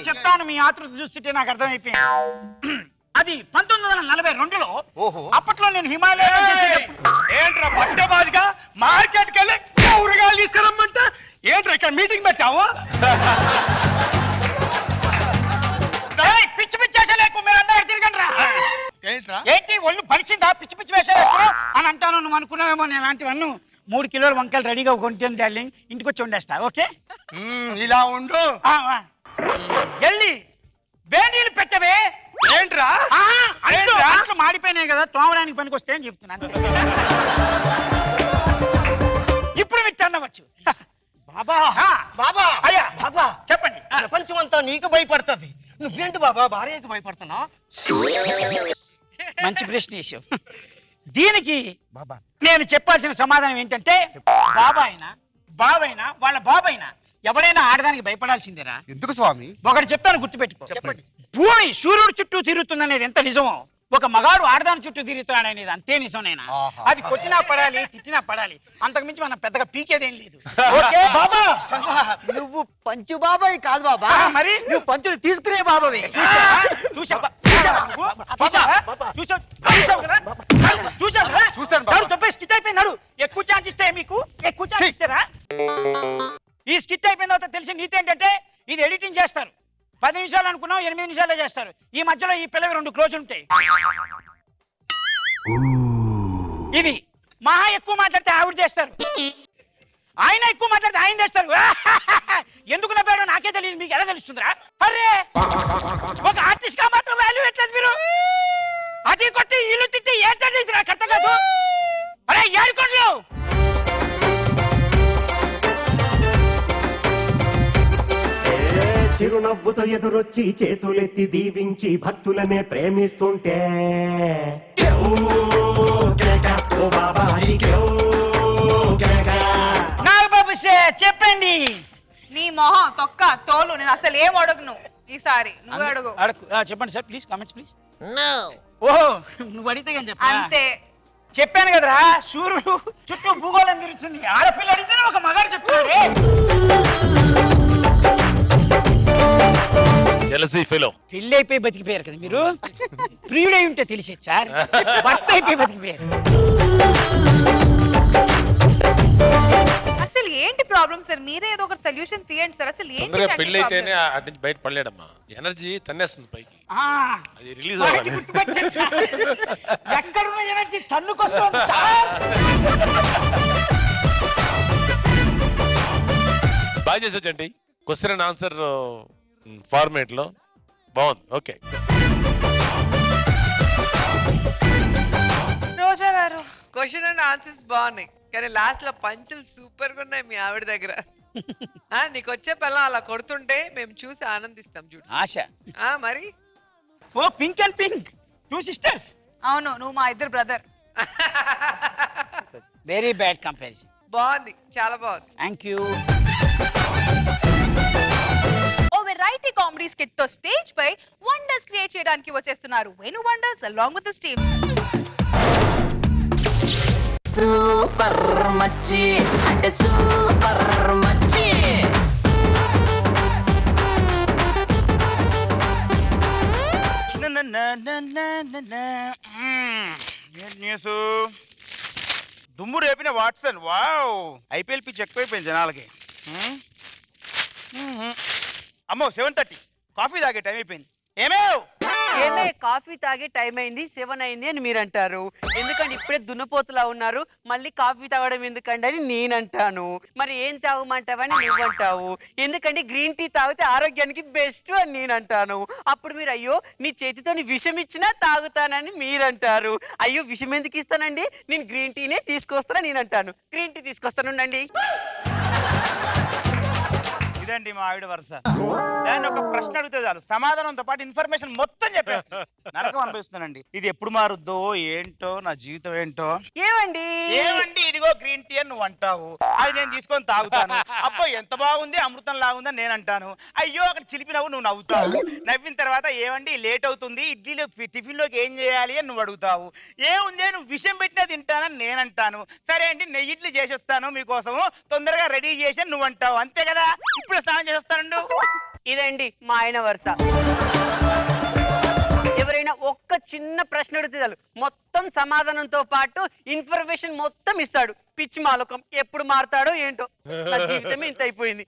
చెప్తాను. మీ ఆతృత చూస్తుంటే నాకు అర్థమైపోయింది. అది 1942లో. అప్పట్లో నేను హిమాలయ ఏంట్రా పట్టబాజిగా మార్కెట్కి వెళ్ళి కూరగాయలు తీసుకురమ్మంటే ఏంట్రా ఇక్కడ మీటింగ్ పెట్టావు? పిచ్చి పిచ్చి వేసలేకు, మీరు అందరూ తిరగండి రా. ఏంటి ఒళ్ళు పరిచిందా? పిచ్చి పిచ్చి వేసలేకు అని అంటాను. నువ్వు అనుకున్నావేమో నేను అలాంటివన్నీ 3 కిలోల వంకాయలు రెడీగా కొంటాను డార్లింగ్, ఇంటికి వచ్చి వండేస్తా. ఓకే ఇలా ఉండు. వెళ్ళి వేణీలు పెట్టవే. ఏంట్రా అంట్లు మాడిపోయినాయి కదా, తోమడానికి పనికి వస్తే అని చెప్తున్నాను. ఇప్పుడు మీరు తినవచ్చు. బాబా బాబా అయ్యా బాబా చెప్పండి. ప్రపంచం అంతా నీకు భయపడుతుంది, నువ్వేంటి బాబా భార్యకి భయపడుతున్నా? మంచి ప్రశ్న వేసావు. దీనికి నేను చెప్పాల్సిన సమాధానం ఏంటంటే, బాబైనా వాళ్ళ బాబైనా ఎవరైనా ఆడదానికి భయపడాల్సిందేరా. ఎందుకు స్వామి? ఒకటి చెప్తాను, గుర్తుపెట్టుకో. భూమి సూర్యుడు చుట్టూ తిరుగుతుందనేది ఎంత నిజమో, ఒక మగాడు ఆడదాని చుట్టూ తిరుగుతాడు అనేది అంతే నిజమేనా. అది కొట్టినా పడాలి, తిట్టినా పడాలి, అంతకుమించి మనం పెద్దగా పీకేదేం లేదు. బాబా నువ్వు పంచు బాబాయ్ కాదు బాబా, మరి నువ్వు పంచులు తీసుకునే బాబావి. స్కిట్ అయిపోయినారు. ఎక్కువ ఛాన్స్ ఇస్తే మీకు ఎక్కువ ఛాన్స్ ఇస్తారా? ఈ స్కిట్ అయిపోయిన తర్వాత తెలిసిన నీతి ఏంటంటే, ఇది ఎడిటింగ్ చేస్తారు. 10 నిమిషాలు అనుకున్నాం, 8 నిమిషాలే చేస్తారు. ఈ మధ్యలో ఈ పిల్లవి 2 క్లోజ్ ఉంటాయి. ఇవి మహా ఎక్కువ మాట్లాడితే ఆవిడ చేస్తారు, ఆయన ఎక్కువ మాట్లాడితే ఆయన చేస్తారు. ఎందుకు నవ్వాడో నాకే తెలియదు, మీకు ఎలా తెలుస్తుందిరా? అరే ఒక ఆర్టిస్ట్ గా మాత్రం వాల్యూ ఎట్లేదు మీరు. అది కొట్టి ఇల్లు తిట్టి ఏంటంటే ఇది నాకు అర్థం కాదు. చిరునవ్వుతో ఎదురొచ్చి చేతులెత్తి దీవించి భక్తులనే ప్రేమిస్తుంటే నాగబాబు చెప్పండి. నీ మొహం తొక్క తోలు నేను అసలు ఏం అడుగును ఈసారి నువ్వే అడుగు. చెప్పండి సార్ ప్లీజ్ కామెంట్స్ ప్లీజ్. ఓహో నువ్వు అడిగితే కానీ చెప్పా. అంతే చెప్పాను కదరా సూర్యుడు చుట్టూ భూగోళం తిరుగుతుంది. ఆడపిల్ల అడిగితేనే ఒక మగాడు చెప్తాడు. పెళ్లి అయిపోయి బతికిపోయారు కదా మీరు. ప్రియుడై ఉంటే తెలిసేది సార్. భర్త అయిపోయి బతికిపోయారు. అసలు ఏంటి ప్రాబ్లం సార్? మీరే ఏదో ఒక సొల్యూషన్ తీయండి సార్. అసలు ఏంటి పెళ్లి అయితేనే అటు నుంచి బయట పడలేడమ్మా. ఎనర్జీ తన్నేస్తుంది పైకి. అది రిలీజ్ అవ్వాలి. ఎక్కడున్న ఎనర్జీ తన్నుకొస్తుంది సార్. బాగా చేసొచ్చండి. క్వశ్చన్ అండ్ ఆన్సర్ ఫార్మేట్ లో బాగుంది. ఓకే రోజా గారు క్వశ్చన్ అండ్ ఆన్సర్స్ బాగున్నాయి కానీ లాస్ట్ లో పంచులు సూపర్ గా ఉన్నాయి మీ ఆవిడ దగ్గర. నీకు వచ్చే పిల్ల అలా కొడుతుంటే మేము చూసి ఆనందిస్తాం చూడు. ఆశ మరి ఓ పింక్ అండ్ పింక్ 2 sisters. అవును నువ్వు మా ఇద్దరు బ్రదర్. Very bad comparison. బాగుంది చాలా బాగుంది. Thank you. ఓ వెరైటీ కామెడీ స్కిట్ తో స్టేజ్ పై వండర్స్ క్రియేట్ చేయడానికి వచ్చేస్తున్నారు Venu wonders along with this team. Super మచ్చి అంటే సూపర్ మచ్చి. న్యూస్ దుమ్ము రేపిన వాట్సన్. వావ్ ఐపీఎల్ పిచ్ ఎక్కువైపోయింది జనాలకి. అమ్మో 7:30 కాఫీ తాగే టైం అయిపోయింది. ఏమే కాఫీ తాగే టైం అయింది 7 అయింది అని మీరు అంటారు. ఎందుకంటే ఇప్పుడే దున్నపోతులా ఉన్నారు, మళ్ళీ కాఫీ తాగడం ఎందుకండి అని నేనంటాను. మరి ఏం తాగమంటావని నువ్వంటావు. ఎందుకంటే గ్రీన్ టీ తాగితే ఆరోగ్యానికి బెస్ట్ అని నేనంటాను. అప్పుడు మీరు అయ్యో నీ చేతితో విషం ఇచ్చినా తాగుతానని మీరంటారు. అయ్యో విషం ఎందుకు ఇస్తానండి, నేను గ్రీన్ టీనే తీసుకొస్తానని నేనంటాను. గ్రీన్ టీ తీసుకొస్తానుండండి. ఇదండి మా ఆవిడ వరుస. దాన్ని ఒక ప్రశ్న అడిగితే చాలు సమాధానంతో పాటు ఇన్ఫర్మేషన్ మొత్తం చెప్పేస్తాను. నరకం అనిపిస్తున్నానండి. ఇది ఎప్పుడు మారుద్దో ఏంటో, నా జీవితం ఏంటో. ఏమండి ఇదిగో గ్రీన్ టీ అని నువ్వు అంటావు, అది నేను తీసుకొని తాగుతాను. అబ్బో ఎంత బాగుంది అమృతం లాగుందని నేను అంటాను. అయ్యో అక్కడ చిలిపినవ్వు నువ్వు నవ్వుతావు. నవ్విన తర్వాత ఏమండి లేట్ అవుతుంది ఇడ్లీలో టిఫిన్లోకి ఏం చేయాలి అని నువ్వు అడుగుతావు. ఏముంది నువ్వు విషయం పెట్టినా తింటానని నేను అంటాను. సరే అండి నెయ్యి ఇడ్లీ చేసేస్తాను మీకోసము, తొందరగా రెడీ చేసి నువ్వు అంటావు. అంతే కదా. ఇప్పుడు స్నానం చేస్తానండు. ఇదండి మా ఆయన వరుస. ఎవరైనా ఒక్క చిన్న ప్రశ్న అడిగితే చాలు మొత్తం సమాధానంతో పాటు ఇన్ఫర్మేషన్ మొత్తం ఇస్తాడు. పిచ్చి మాలోకం ఎప్పుడు మారుతాడో ఏంటో. నా జీవితమే ఇంత అయిపోయింది.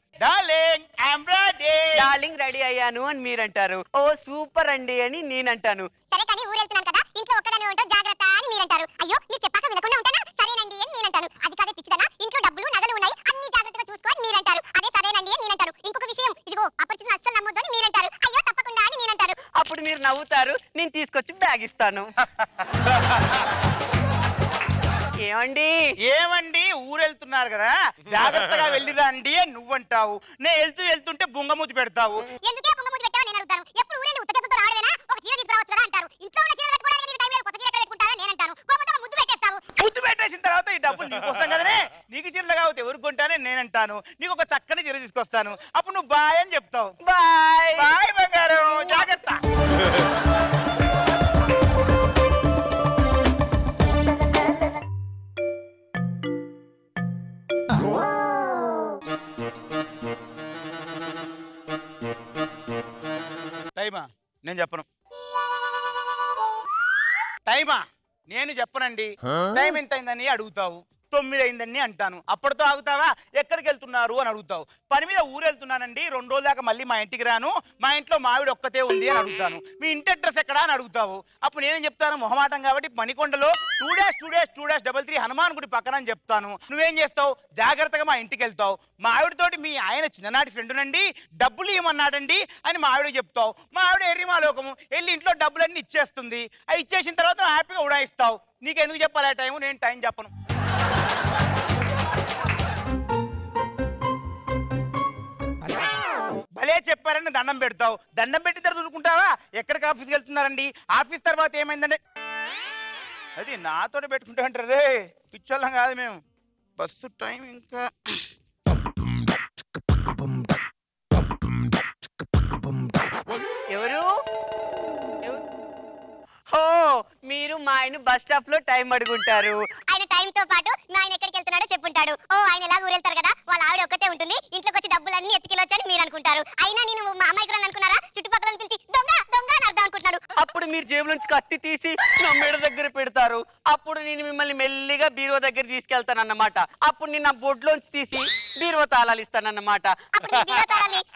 డార్లింగ్ రెడీ అయ్యాను అని మీరంటారు. ఓ సూపర్ అండి అని నేనంటాను. సరే కానీ ఊరెళ్తున్నాను కదా ఇంట్లో ఒక్కదాని ఉంటావు జాగ్రత్త అని మీరంటారు. అయ్యో మీరు చెప్పాక వినకుండా ఉంటానా? సరేనండి అని నేనంటాను. అది కాదే పిచ్చిదనా, ఇంట్లో డబ్బులు నగలు ఉన్నాయి అన్ని జాగ్రత్తగా చూసుకో అని మీరంటారు. అదే సరేనండి అని నేనంటారు. ఇంకొక విషయం ఇదిగో అపరిచితులు అస్సలు నమ్మొద్దు అని మీరంటారు. అయ్యో తప్పకుండా అని నేనంటారు. అప్పుడు మీరు నవ్వుతారు, నేను తీసుకొచ్చి బ్యాగ్ ఇస్తాను. ఏమండి ఊరెళ్తున్నారు కదా జాగ్రత్తగా వెళ్ళిరండి అని నువ్వంటావు. నేను వెళ్తుంటే బుంగమూతి పెడతావు. ఎందుకే బొంగమూతి పెట్టావు నేను అడుగుతాను. ఎప్పుడు ఊరెళ్ళి ఉత్తచేతులతో రావడమేనా? ఒక చీర తీసుకురావచ్చు కదా అంటారు. ఇంట్లో ఉన్న చీర పెట్టుకోవడానికి నీకు టైం లేదు, కొత్త చీర పెట్టుకుంటావా నేను అంటాను. పోతే ముద్దు పెట్టేస్తావు. ముద్దు పెట్టేసిన తర్వాత ఈ డబ్బులు నీకోసం కదనే, నీకు చీరలు కావచ్చు ఎవరు కొంటానే నేను అంటాను. నీకు ఒక చక్కని చీర తీసుకొస్తాను. అప్పుడు నువ్వు బాయ్ అని చెప్తావు. బాయ్ బాయ్ బంగారం జాగ్రత్త. టైమా నేను చెప్పను. టైమా నేను చెప్పనండి. టైం ఎంత అయిందని అడుగుతావు. 9 అయిందని అంటాను. అప్పటితో ఆగుతావా? ఎక్కడికి వెళ్తున్నారు అని అడుగుతావు. పని మీద ఊరు వెళ్తున్నానండి 2 రోజుల దాకా మళ్ళీ మా ఇంటికి రాను, మా ఇంట్లో మావిడ ఒక్కతే ఉంది అని అడుగుతాను. మీ ఇంటి అడ్రస్ ఎక్కడా అని అడుగుతావు. అప్పుడు నేనేం చెప్తాను మొహమాటం కాబట్టి మణికొండలో 2-2-2-3 హనుమాన్ గుడి పక్కన అని చెప్తాను. నువ్వేం చేస్తావు? జాగ్రత్తగా మా ఇంటికి వెళ్తావు. మా ఆవిడతోటి మీ ఆయన చిన్ననాటి ఫ్రెండునండి డబ్బులు ఇవ్వమన్నాడండి అని మా ఆవిడ చెప్తావు. మా ఆవిడ ఎర్రిమాలోకము వెళ్ళి ఇంట్లో డబ్బులన్నీ ఇచ్చేస్తుంది. అవి ఇచ్చేసిన తర్వాత హ్యాపీగా ఉడాయిస్తావు. నీకెందుకు చెప్పాలి ఆ టైము? నేను టైం చెప్పను. భలే చెప్పారని దండం పెడతావు. దండం పెట్టిన తర్వాత ఊరుకుంటావా? ఎక్కడికి ఆఫీస్కి వెళ్తున్నారండి? ఆఫీస్ తర్వాత ఏమైందండి? అది నాతోనే పెట్టుకుంటా అంటారు. పిచ్చోళ్ళం కాదు మేము. బస్సు టైం ఇంకా ఎవరు? ఓ మీరు మా ఆయన బస్ స్టాప్ లో టైం అడుగుంటారు. ఆయన టైం తో పాటు మా ఆయన ఎక్కడికి వెళ్తున్నాడో చెప్పుంటాడు. ఓ ఆయన ఎలా ఊరెళ్తారు కదా, వాళ్ళ ఆవిడ ఒక్కతే ఉంటుంది, ఇంట్లోకి వచ్చి డబ్బులన్నీ ఎత్తుకెళ్ళొచ్చని మీరు అనుకుంటారు. అయినా నేను మా అమ్మాయి కూడా అనుకున్నారా? చుట్టుపక్కల పిలిచి దొంగ దొంగ అని అర్థం అనుకుంటున్నాడు. అప్పుడు మీరు జేబు నుంచి కత్తి తీసి నా మెడ దగ్గర పెడతారు. అప్పుడు నేను మిమ్మల్ని మెల్లిగా బీరువా దగ్గర తీసుకెళ్తానన్నమాట. అప్పుడు నేను నా బొడ్లోంచి తీసి బీరువా తాళాలు ఇస్తానన్నమాట.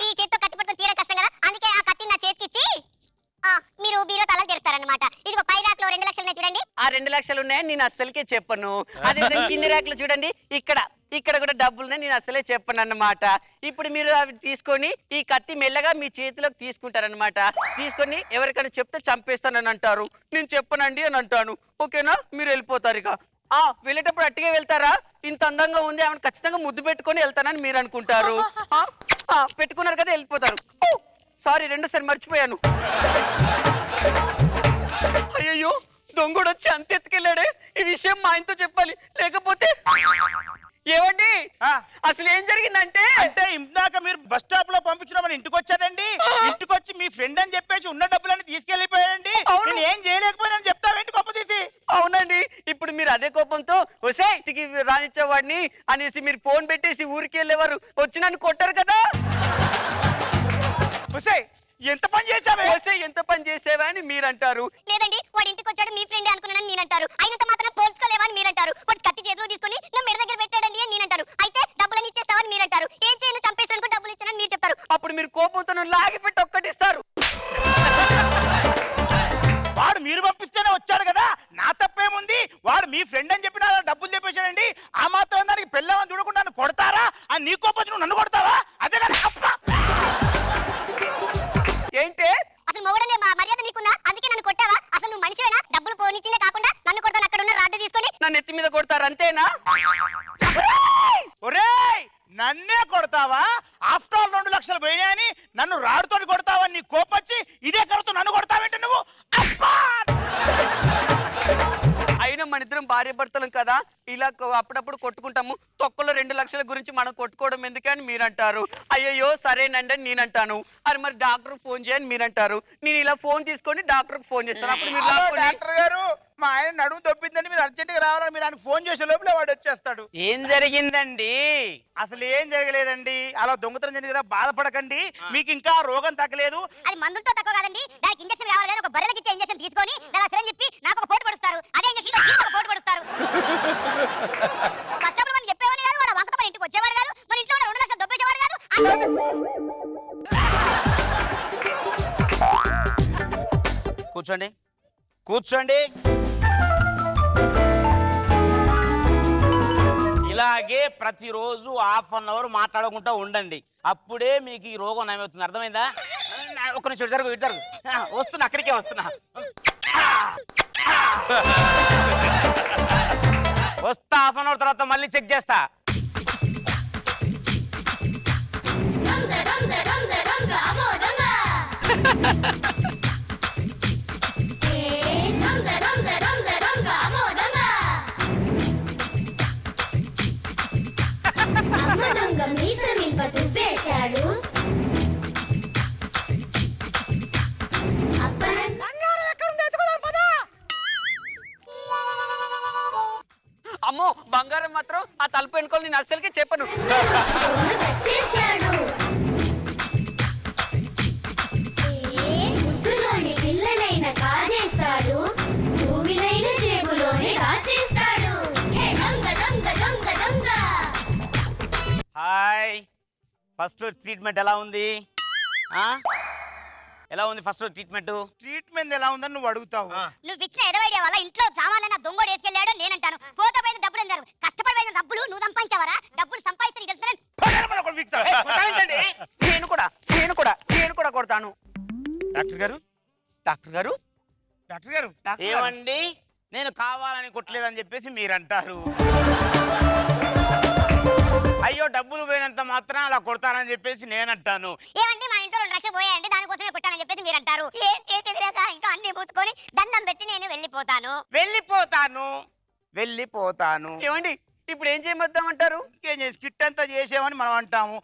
ఈ చేతితో కత్తి పట్టుకొని తీయడం కష్టం కదా, అందుకే ఆ కత్తి నా చేతికి ఇచ్చి మీరు బీరో తాళాలు తెరుస్తారన్నమాట. ఇదిగో పై ర్యాక్ లో 2 లక్షలు ఉన్నాయి చూడండి. ఆ 2 లక్షలు ఉన్నాయని నేను అస్సలకే చెప్పను. అదే కింది ర్యాక్ లో చూడండి, ఇక్కడ కూడా డబ్బులున్నాయి, నేను అసలే చెప్పను అన్నమాట. ఇప్పుడు మీరు అవి తీసుకొని ఈ కత్తి మెల్లగా మీ చేతిలోకి తీసుకుంటారనమాట. తీసుకొని ఎవరికైనా చెప్తే చంపేస్తానని అంటారు. నేను చెప్పనండి అని అంటాను. ఓకేనా? మీరు వెళ్ళిపోతారు. ఇక వెళ్ళేటప్పుడు అట్టిగా వెళ్తారా? ఇంత అందంగా ఉంది ఆమె ఖచ్చితంగా ముద్దు పెట్టుకొని వెళ్తానని మీరు అనుకుంటారు. పెట్టుకున్నారు కదా, వెళ్ళిపోతారు. సారీ, 2సారి మర్చిపోయాను. అయ్యో, దొంగడు వచ్చి అంత ఎత్తుకెళ్ళాడే. ఈ విషయం మా ఆయనతో చెప్పాలి, లేకపోతే ఏమండి అసలు ఏం జరిగిందంటే ఇందాక మీరు బస్ స్టాప్ లో పంపించడం ఇంటికి వచ్చారండి. ఇంటికి వచ్చి మీ ఫ్రెండ్ అని చెప్పేసి ఉన్న డబ్బులన్నీ తీసుకెళ్లిపోయాడండి. నేను ఏం చేయలేకపోయానని చెప్తావేంటి గొప్ప తీసి? అవునండి. ఇప్పుడు మీరు అదే కోపంతో వసే ఇంటికి రానిచ్చేవాడిని అనేసి మీరు ఫోన్ పెట్టేసి ఊరికి వెళ్ళేవారు, వచ్చి నన్ను కొట్టారు కదా. ఎంత పని చేసావే? ఎంత పని చేసావా అని మీరంటారు. లేదండి, వాడి ఇంటికి వచ్చాడు మీ ఫ్రెండ్ అనుకున్నానని నేనంటారు. అయినంత మాత్రం పోల్చుకోలేవా అని మీరంటారు. వాడు కత్తి చేతిలో తీసుకొని నా మెడ దగ్గర పెట్టాడండి అని నేనంటారు. అయితే డబ్బులని ఇచ్చేస్తావని మీరంటారు. ఏం చేయను, చంపేసాను, డబ్బులు ఇచ్చానని మీరు చెప్తారు. అప్పుడు మీరు కోపంతో లాగి పెట్టి ఒక్కటిస్తారు. వాడు మీరు పంపిస్తేనే వచ్చాడు కదా, నా తప్పేముంది? వాడు మీ ఫ్రెండ్ అని చెప్పిన డబ్బులు చెప్పేశాడండి. ఆ మాత్రం దానికి పెళ్ళామని చూడకుండా నన్ను కొడతారా? అని నీ కోపం నువ్వు నన్ను కొడతావా? అదే కదా. ఏంటి అసలు మొగడనే మర్యాద నీకున్నా, అందుకే నన్ను కొట్టావా? అసలు నువ్వు మనిషివేనా? డబ్బులు పోనిచ్చిందే కాకుండా నన్ను కొడతాను, అక్కడ ఉన్న రాడ్డు తీసుకొని నన్ను ఎత్తి మీద కొడతారు, అంతేనా? ఒరేయ్, నన్నే కొడతావా? ఆఫ్టర్ ఆల్ 2 లక్షలు పోయినాయని నన్ను రాడుతో కొడతావా? నీ కోపం వచ్చి ఇదే కరుతూ నన్ను కొడతావేంటి నువ్వు? అయినా మన ఇద్దరం భార్య భర్తలం కదా, ఇలా అప్పుడప్పుడు కొట్టుకుంటాము. తొక్కలో 2 లక్షల గురించి మనం కొట్టుకోవడం ఎందుకని మీరంటారు. అయ్యో సరేనండి అని నేనంటాను. అది మరి డాక్టర్ ఫోన్ చేయని మీరంటారు. నేను ఇలా ఫోన్ తీసుకొని డాక్టర్ ఫోన్ చేస్తాను. అప్పుడు మీరు డాక్టర్ గారు, మా ఆయన నడుము దొబ్బిందని మీరు అర్జెంట్ గా రావాలని మీరు ఆయన ఫోన్ చేసే లోపల వాడు వచ్చేస్తాడు. ఏం జరిగిందండి? అసలు ఏం జరగలేదండి. అలా దొంగతనం జరిగింది కదా, బాధపడకండి. మీకు ఇంకా రోగం తగ్గలేదు. అది మందులతో తక్కువ కాదండి. దానికి ఇంజక్షన్ కావాలి కానీ ఒక బర్రెలకి ఇచ్చే ఇంజక్షన్ తీసుకొని దాని అసలు చెప్పి నాకు ఒక పోటు పడుస్తారు. అదే ఇంజక్షన్ పోటు పడుస్తారు. కష్టపడి మనం చెప్పేవాడు కాదు, వాడు వంకతో మన ఇంటికి వచ్చేవాడు కాదు, మన ఇంట్లో 2 లక్షలు దొబ్బేసేవాడు కాదు. కూర్చోండి, కూర్చోండి. ఇలాగే ప్రతిరోజు ½ అవర్ మాట్లాడుకుంటూ ఉండండి. అప్పుడే మీకు ఈ రోగం నయమవుతుంది. అర్థమైందా? ఒక్క నిమిషం జరుగు, ఇటు జరుగు. వస్తున్నా, అక్కడికే వస్తున్నా. వస్తా, ½ అవర్ తర్వాత మళ్ళీ చెక్ చేస్తా. అమ్మో, బంగారం మాత్రం ఆ తలుపు వెనుకోలు నేను అస్సలకి చెప్పను. హాయ్, ఫస్ట్ ట్రీట్మెంట్ ఎలా ఉంది? ఎలా ఉంది ఫస్ట్ ట్రీట్మెంట్? ట్రీట్మెంట్ ఎలా ఉందని నువ్వు అడుగుతావు. నువ్వు ఇచ్చిన ఎదవైడియా వల్ల ఇంట్లో సామాన్లు దొంగోడు వేసుకెళ్ళాడు నేనంటాను. పోతే పోయిన డబ్బులు ఎందారు, కష్టపడిన డబ్బులు నువ్వు సంపాదించావరా? డబ్బులు సంపాదిస్తే నీకు తెలుసు. నేను కూడా కొడతాను. డాక్టర్ గారు, డాక్టర్ గారు, డాక్టర్ గారు, ఏమండి? నేను కావాలని కొట్టలేదని చెప్పేసి మీరంటారు. అయ్యో డబ్బులు పోయినంత మాత్రం అలా కొడతానని చెప్పేసి నేనంటాను. ఏమంటే మా ఇంట్లో 2 లక్షలు పోయాయంటే దానికోసమే కొట్టానని చెప్పేసి మీరు అంటారు. ఏం చేసేది లేక ఇంకా అన్ని పూసుకొని దండం పెట్టి నేను వెళ్ళిపోతాను. ఏమండి ఇప్పుడు ఏం చేయమంటారు? ఇంకేం చేసి స్కిట్ అంతా చేసామని మనం అంటాము.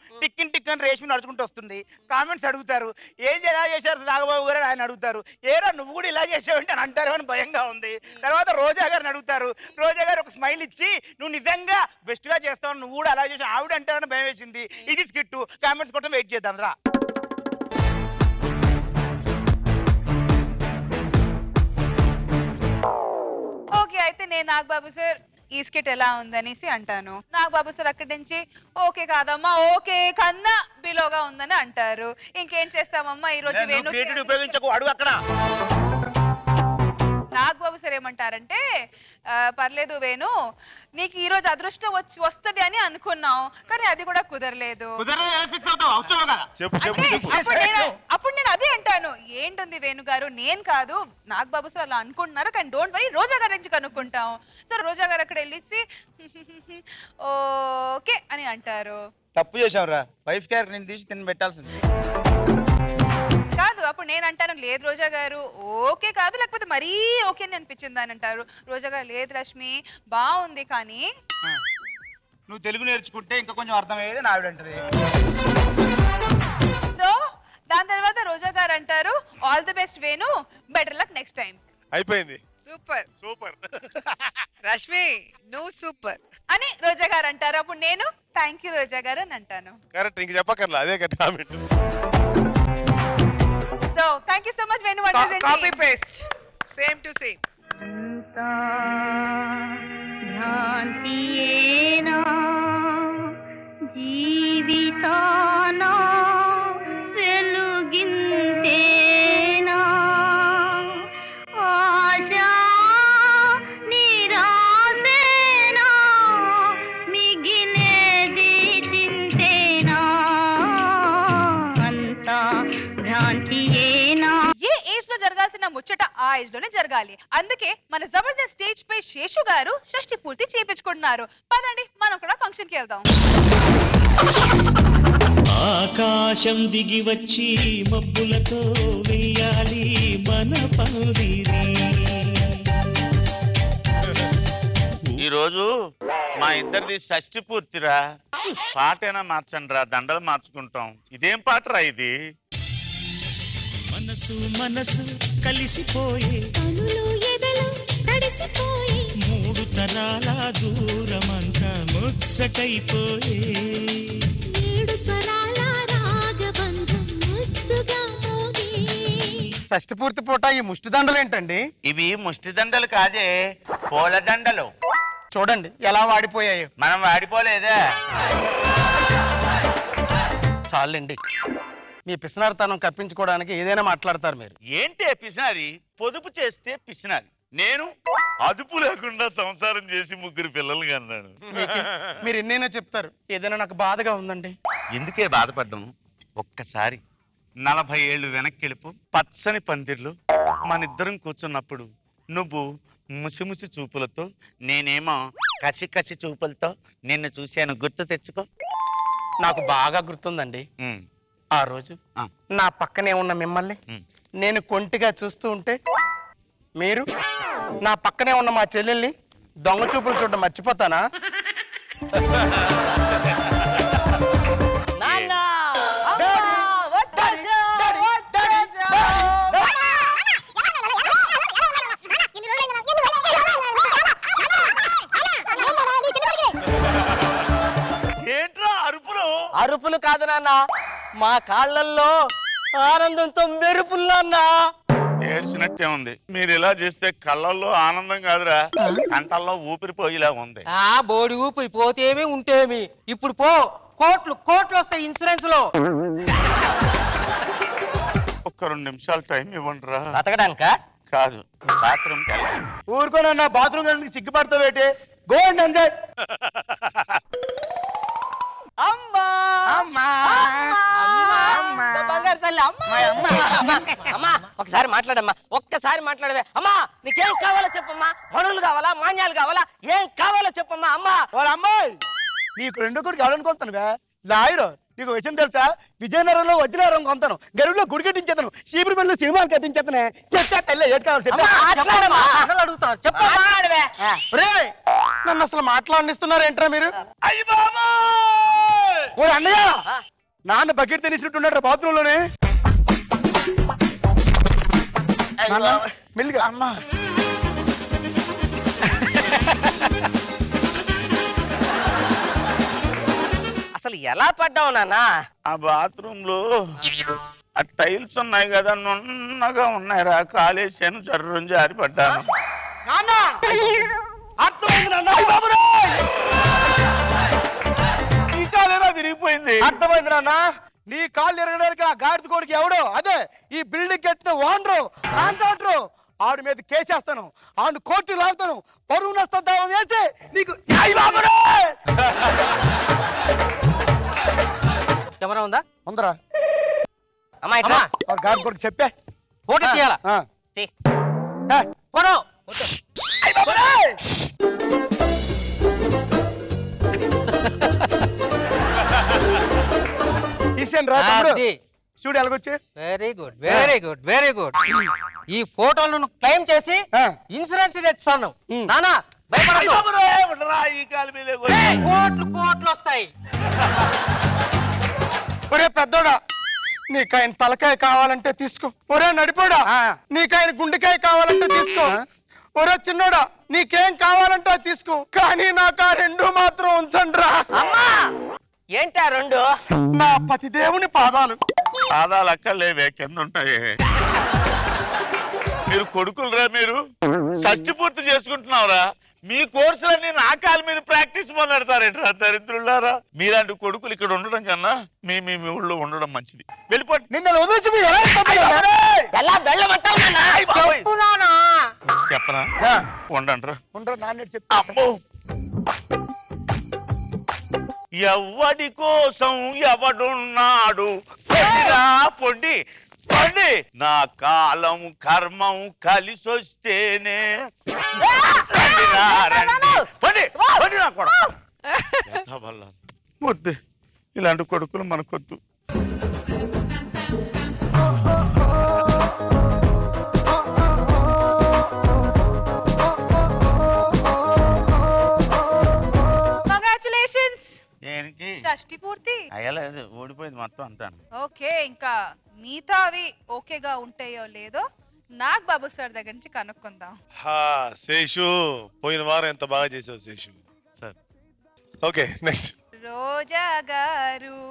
టిక్కన్ రేష్మి నడుచుకుంటూ వస్తుంది. కామెంట్స్ అడుగుతారు, ఏం ఎలా చేశారు నాగబాబు గారు ఆయన అడుగుతారు. ఏరా నువ్వు కూడా ఇలా చేసావంటే అని అంటారు అని భయంగా ఉంది. తర్వాత రోజా గారిని అడుగుతారు. రోజా గారు ఒక స్మైల్ ఇచ్చి నువ్వు నిజంగా బెస్ట్ గా చేస్తావు, నువ్వు కూడా అలా చేసి ఆవిడ అంటారని భయం వేసింది. ఇది స్కిట్. కామెంట్స్ కోసం వెయిట్ చేద్దాం రా. ఓకే, అయితే నేను నాగబాబు సార్ ఈ స్కిట్ ఎలా ఉందనేసి అంటాను. నాగబాబు సార్ అక్కడి నుంచి ఓకే కాదమ్మా, ఓకే కన్నా బిలోగా ఉందని అంటారు. ఇంకేం చేస్తామమ్మా ఈ రోజు వేణు ఉపయోగించకు, అడుగు అక్కడ. నాగబాబు సార్ ఏమంటారంటే పర్లేదు వేణు, నీకు ఈ రోజు అదృష్టం వస్తుంది అని అనుకున్నాం, కానీ అది కూడా కుదరలేదు. అప్పుడు నేను అదే అంటాను, ఏంటుంది వేణు గారు, నేను కాదు నాగబాబు సార్ అలా అనుకుంటున్నారు, కానీ డోంట్ వరీ రోజా గారి నుంచి కనుక్కుంటాం. సో రోజా గారు అక్కడ వెళ్ళేసి ఓకే అని అంటారు. తప్పు చేసావు రా, వైఫ్ క్యారెక్టర్ నేను తీసి తిని పెట్టాల్సింది కాదు. అప్పుడు నేను అంటాను, లేదు రోజా గారు ఓకే కాదు, లేకపోతే మరీ ఓకే అని అనిపించింది అని అంటారు. రోజా గారు లేదు రష్మి బాగుంది, కానీ నువ్వు తెలుగు నేర్చుకుంటే ఇంకా కొంచెం అర్థమయ్యేది నా ఆవిడ అంటది. సో దాని తర్వాత రోజా గారు అంటారు, all the best Venu, better luck next time. అయిపోయింది. సూపర్ రష్మి నువ్వు సూపర్ అని రోజా గారు అంటారు. అప్పుడు నేను థ్యాంక్ యూ రోజా గారు అని అంటాను. కరెక్ట్, ఇంక చెప్పకర్లా, అదే correct comment. So thank you so much Venu. Copy paste same to same. భ్రాంతియేనా జీవితానా వెలుగింతేనా ఆశా నిరాశేనా మిగిలేది చింతేనా అంతా భ్రాంతియేనా. ఏ ఏజ్ లో జరగాల్సిన ముచ్చట ఆ ఏజ్ లోనే జరగాలి. అందుకే మన జబర్దస్త్ స్టేజ్ పై శేషు గారు షష్టి పూర్తి చేయించుకుంటున్నారు. పదండి మనం కూడా ఫంక్షన్ కి వెళ్దాం. ఆకాశం దిగి వచ్చి మబ్బులతో వెయ్యాలి మన పందిరి. ఈరోజు మా ఇద్దరిది షష్టి పూర్తిరా. పాటైనా మార్చండి రా, దండలు మార్చుకుంటాం. ఇదేం పాటరా ఇది? మనసు మనసు కలిసిపోయే కనులు ఎదలు తడిసిపోయే 3 తరాల దూరమంతా ముచ్చటైపోయే 7 స్వరాల రాగబంధం ముద్దుగా మోగే. షష్టి పూర్తి పూట ఈ ముష్టి దండలు ఏంటండి? ఇవి ముష్టి దండలు కాదే, పూల దండలు. చూడండి ఎలా వాడిపోయాయో. మనం వాడిపోలేదే. చాలండి, మీ పిసినారితనం కప్పించుకోవడానికి ఏదైనా మాట్లాడతారు మీరు. ఏంటి పిసినారి? పొదుపు చేస్తే పిసినారి. నేను అదుపు లేకుండా సంసారం చేసి 3 పిల్లలు కన్నాను. మీరు ఎన్నైనా చెప్తారు, ఏదైనా నాకు బాధగా ఉందండి. ఎందుకే బాధపడ్డం? ఒక్కసారి 40 ఏళ్ళు వెనక్కి వెళ్ళిపో. పచ్చని పందిర్లు మనిద్దరం కూర్చున్నప్పుడు నువ్వు ముసిముసి చూపులతో, నేనేమో కసి కసి చూపులతో నిన్ను చూశాను. గుర్తు తెచ్చుకో. నాకు బాగా గుర్తుందండి. ఆ రోజు నా పక్కనే ఉన్న మిమ్మల్ని నేను కొంటిగా చూస్తూ ఉంటే మీరు నా పక్కనే ఉన్న మా చెల్లెల్ని దొంగ చూపులు చూడడం మర్చిపోతానా? ఏంట్రా అరుపులు? అరుపులు కాదు నాన్న, మా కాళ్ళల్లో ఆనందంతో మెరుపుల్లో అన్నా. ఏడ్చినట్టే ఉంది. మీరు ఇలా చేస్తే కళ్ళల్లో ఆనందం కాదురా, కంటల్లో ఊపిరిపోయేలా ఉంది. ఆ బోడి ఊపిరి పోతేమి ఉంటేమి. ఇప్పుడు పో, కోట్లు వస్తాయి ఇన్సూరెన్స్ లో. ఒక్క 2 నిమిషాలు టైం ఇవ్వండి రా. బతకడానికా? కాదు, బాత్రూమ్ కలిసి. ఊరుకోనన్నా, బాత్రూమ్ కలిసి సిగ్గుపడతావేటి? Go and enjoy. బంగారు తల్లి, అమ్మా ఒకసారి మాట్లాడమ్మా, ఒక్కసారి మాట్లాడవే. అమ్మా నీకేం కావాలో చెప్పమ్మా. మనులు కావాలా, మాన్యాలు కావాలా, ఏం కావాలో చెప్పమ్మా. అమ్మా అమ్మాయి నీకు రెండో కొడుకు ఎవడనుకుంటానుగా లాయరు. నీకు విషయం తెలుసా? విజయనగరంలో వజ్రారం కొంతాను, గరువులో గుడి కట్టించేతాను, చీపురుపల్లిలో సినిమాలు కట్టించేతనే. చెప్తా తల్లి ఏడు కావాలి నన్ను అసలు మాట్లాడిస్తున్నారు ఏంట్రా మీరు? ఓ అన్నయ్య, నాన్న బకెట్ తినేసినట్టున్నాడు బాత్రూమ్ లోనే. మెల్లిగా అమ్మా. అసలు ఎలా పడ్డావు నాన్న? ఆ బాత్రూమ్ లో ఆ టైల్స్ ఉన్నాయి కదా, నున్నగా ఉన్నాయిరా, కాలేసాను, జర్రం జారిపడ్డాను. ఈ కాలేరా విరిగిపోయింది. అర్థమైంది నాన్న. నీ కాళ్ళు ఎరగడానికి ఆ గాడిద కొడుకు ఎవడో, అదే ఈ బిల్డింగ్ కట్టిన ఓనరు కాంట్రాక్టరు, ఆడి మీద కేసేస్తాను, ఆడు కోర్టు లాగుతాను, పరువు నష్టం దావం వేసి నీకు కెమెరా ఉందా? ఉందరా. అమ్మా ఇట్లా గాడి కొడుకు చెప్పే ఫోటో తీయాలా? ఫోటో చూడు ఎలాగొచ్చి. Very good, very good, very good. ఈ ఫోటోలను క్లెయిమ్ చేసి ఇన్సూరెన్స్ తెస్తాను నానా. కోట్లు కోట్లు వస్తాయి. ఒరే పెద్దోడా, నీకు ఆయన తలకాయ కావాలంటే తీసుకో. ఒరే నడిపోడా, నీకు ఆయన గుండెకాయ కావాలంటే తీసుకో. ఒరే చిన్నోడా, నీకేం కావాలంటే తీసుకో, కానీ నాకు ఆ రెండు మాత్రం ఉంచండి రా. ఏంటా రెండు? నా పతి దేవుని పాదాలు. పాదాలు అక్కర్లేవే, కింద ఉంటాయి. మీరు కొడుకులరా, మీరు షష్టి పూర్తి చేసుకుంటున్నావురా. మీ కోర్సులన్నీ నా కాళ్ళ మీద ప్రాక్టీస్ మొదలెడతారేంట్రా దరిద్రులారా. మీలాంటి కొడుకులు ఇక్కడ ఉండడం కన్నా మీ మీ ఊళ్ళో ఉండడం మంచిది. వెళ్ళిపోండి. నిన్న వదిలేసి చెప్పనా? ఉండండిరా, ఉండరా. నాన్న చెప్తా. ఎవడి కోసం ఎవడున్నాడు, పొండి పండి, నా కాలం కర్మం కలిసొస్తేనే. వద్దు, ఇలాంటి కొడుకులు మనకొద్దు. కంగ్రాచులేషన్స్. దేనికి? షష్టి పూర్తి అయ్యలేదు, ఓడిపోయింది మొత్తం అంతా. ఓకే, ఇంకా మిగతావి ఓకేగా ఉంటాయో లేదో నాగ్ బాబు సార్ దగ్గర నుంచి కనుక్కుందాం. శేషు, పోయిన వారం ఎంత బాగా చేసావు Seshu. Sir okay, next. Roja garu.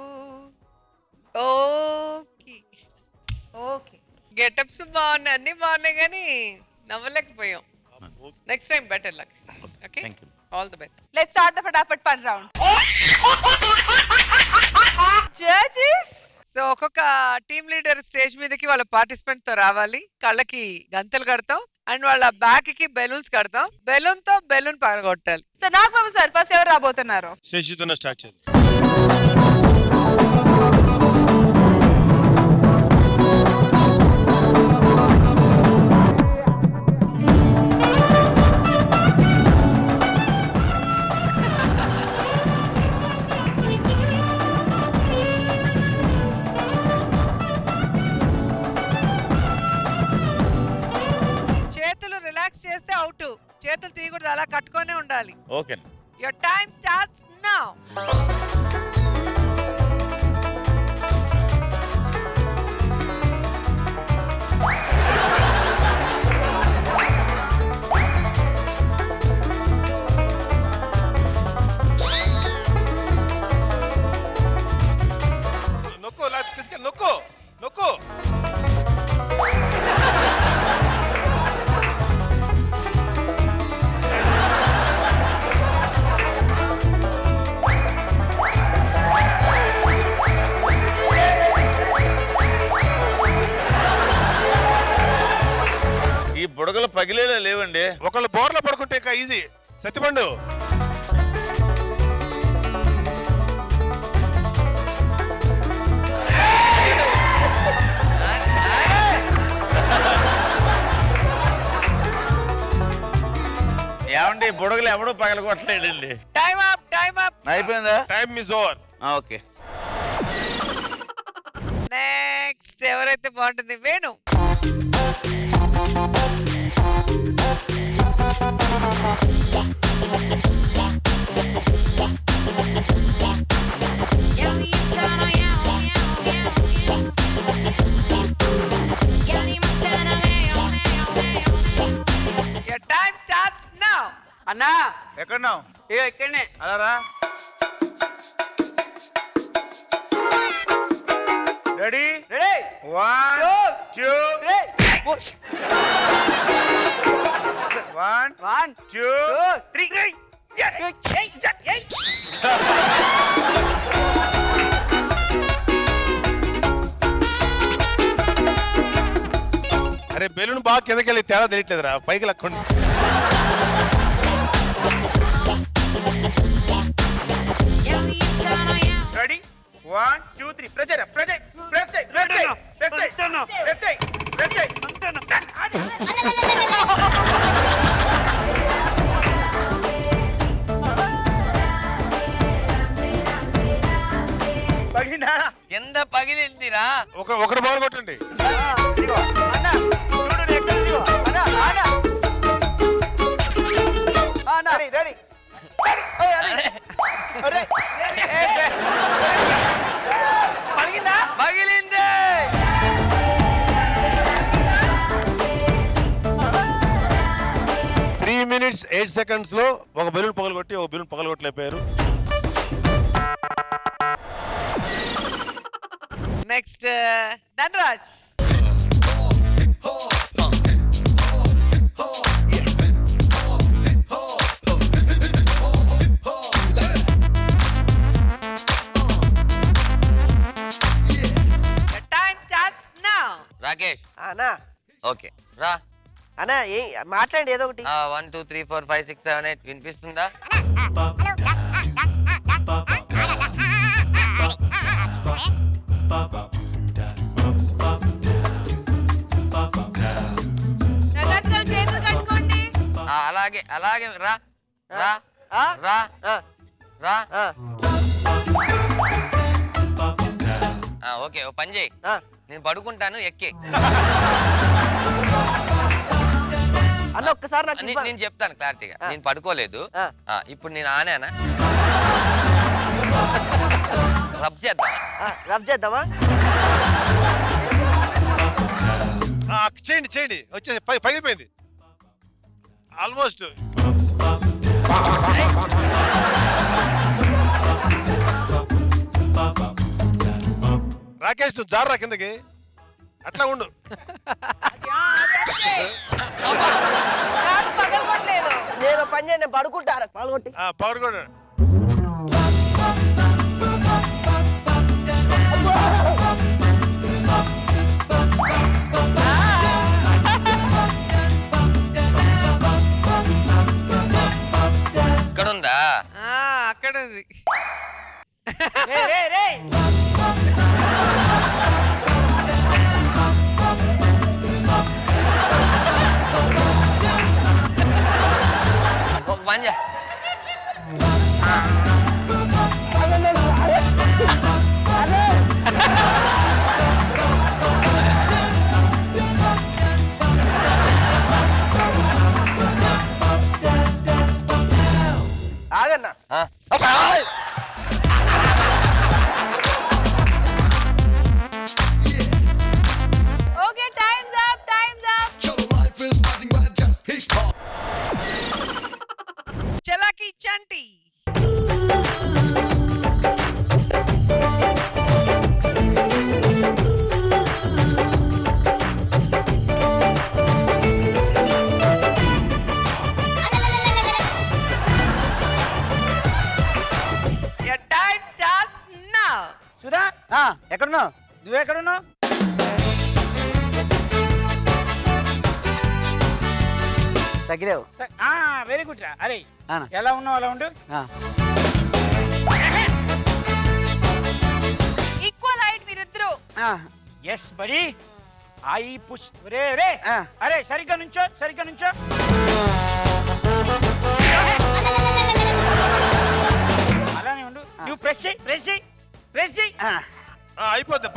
Okay okay, getups బాగున్నాయి, అన్ని బాగున్నాయి, కానీ నవ్వలేకపోయాం. Next time better luck. Okay, all the best. Let's start the ఫటాఫట్ ఫన్ రౌండ్. జడ్జెస్, సో ఒక్కొక్క టీమ్ లీడర్ స్టేజ్ మీదకి వాళ్ళ పార్టిసిపెంట్ తో రావాలి. కళ్ళకి గంతలు కడతాం అండ్ వాళ్ళ బ్యాక్ కి బెలూన్స్ కడతాం. బెలూన్ తో బెలూన్ పగలగొట్టాలి. సో నాగ్ బాబు సార్ ఫస్ట్ ఎవరు రాబోతున్నారు? శేషుతోనే స్టార్ట్ చేద్దాం. చేస్తే అవుట్, చేతులు తీయకూడదు, అలా కట్టుకొనే ఉండాలి. Okay, your time starts now. నొక్కు, తీసుకెళ్ళి నొక్కు నొక్కు. ఈ బుడగలు పగిలేలా లేవండి. ఒకళ్ళు బోర్లో పడుకుంటే ఇంకా ఈజీ. సత్తిపండు, ఏమండి బుడగలు ఎవడో పగలగొట్టలేడండి. Time up, time time up. అయిపోయిందా? Time is over. Okay. Next ఎవరైతే బాగుంటుంది? Venu. Your time starts now. అన్నా ఎక్కడున్నావు? ఇక్కడనే. అలా రా. రెడీ? రెడీ. 1 2 1 2 3. అరే బెలూన్ బాగా కిందకి వెళ్ళి తేడా తెలియట్లేదురా, పైకి లక్కండి. రెడీ? 1 2 3. ప్రెస్ చేయి, ప్రెస్ చేయి, ప్రెస్ చేయి, ప్రెస్ చేయి, ప్రెస్ చేయి, ప్రెస్ చేయి, ప్రెస్ చేయి. పగిలిందా? ఎంత పగిలిందిరా? ఒకటి బాల్ కొట్టండి. రెడీ. పగిలిందా? పగిలింది. త్రీ minutes 8 seconds లో ఒక బెలూన్ పగలగొట్టి ఒక బెలూన్ పగలగొట్టలేపారు. Next Dhanraj. Time starts now. Rakesh. అన్నా ఓకే రా అన్నా మాట్లాడండి ఏదో ఒకటి. 1 2 3 4 5 6 7 8 వినిపిస్తుందా? అలాగే అలాగే రా రా రా రా. ఓకే ఓ పని చేయి, నేను పడుకుంటాను, ఎక్కే. అన్న ఒక్కసారి నేను చెప్తాను క్లారిటీగా. నేను పడుకోలేదు, ఇప్పుడు నేను ఆనేనా? రబ్ చేద్దామా? రబ్ చేద్దామా? చేయండి చేయండి, వచ్చేసి పగిలిపోయింది ఆల్మోస్ట్. రాకేష్ నువ్వు జారా కిందకి, అట్లా ఉండు. నేను పని చేయండి, పడుకుంటారా? పాల్గొట్టి పడుకోండి. ఇక్కడ ఉందా? అక్కడ ఉంది. పని ఆగన్నా. Okay times up, times up. Chalaki Chanti. Your time starts now. Sudha ఎక్కడున్నావు? నువ్వెక్కడున్నావు? తగ్గిరావు. వెరీ గుడ్ రా. అరే ఎలా ఉన్నావు అలా ఉండు. ఈక్వల్ హైట్ మీరిద్దరు. Yes buddy. I push. రే రే అరే సరిగ్గా నుంచో, సరిగ్గా నుంచో. నువ్వు ప్రెస్ చేయి ప్రెస్ చేయి ప్రెస్ చేయి అయిపోద్ది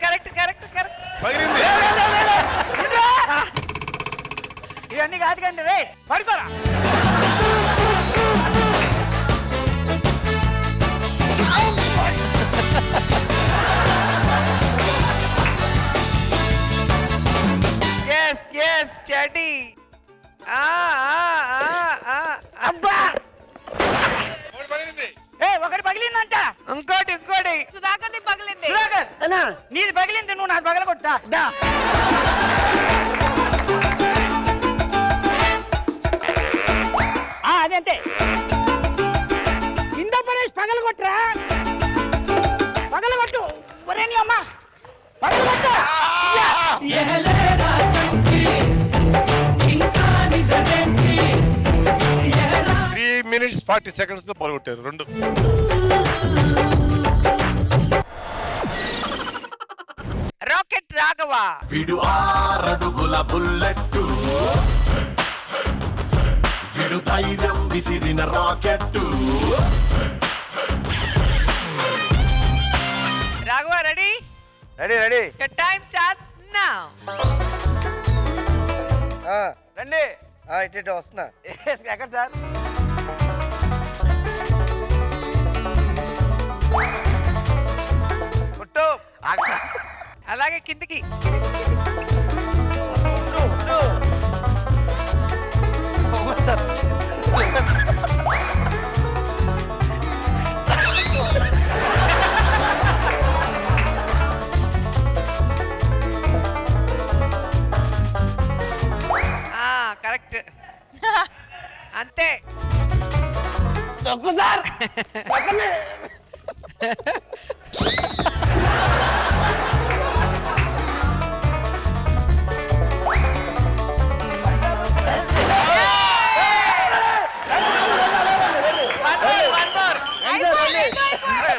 కరెక్ట్ కరెక్ట్ కరెక్ట్ ఇవన్నీ కాదు కండి రే పడుకోరా చెడి అబ్బా ఒకటి పగిలిందంట ఇంకోటి సుధాకర్ది పగిలింది సుధాకర్ నీది పగిలింది నువ్వు నాకు పగలగొట్టా అదంతే కింద పడేసి పగలగొట్టరా పగలగొట్టు ఒరే నీ అమ్మ పగలగొట్టు 3 minutes 40 seconds లో పగలగొట్టారు 2. రాకెట్ రాఘవ విడు 6 అడుగుల బుల్లెట్టు విడు ధైర్యం విసిరిన rocket Raghava ready ready your time starts now రండి ఇటు వస్తున్నా ఎక్కడ సార్ కొట్టు అలాగే కిందికి కరెక్ట్ అంతే తక్కువ సార్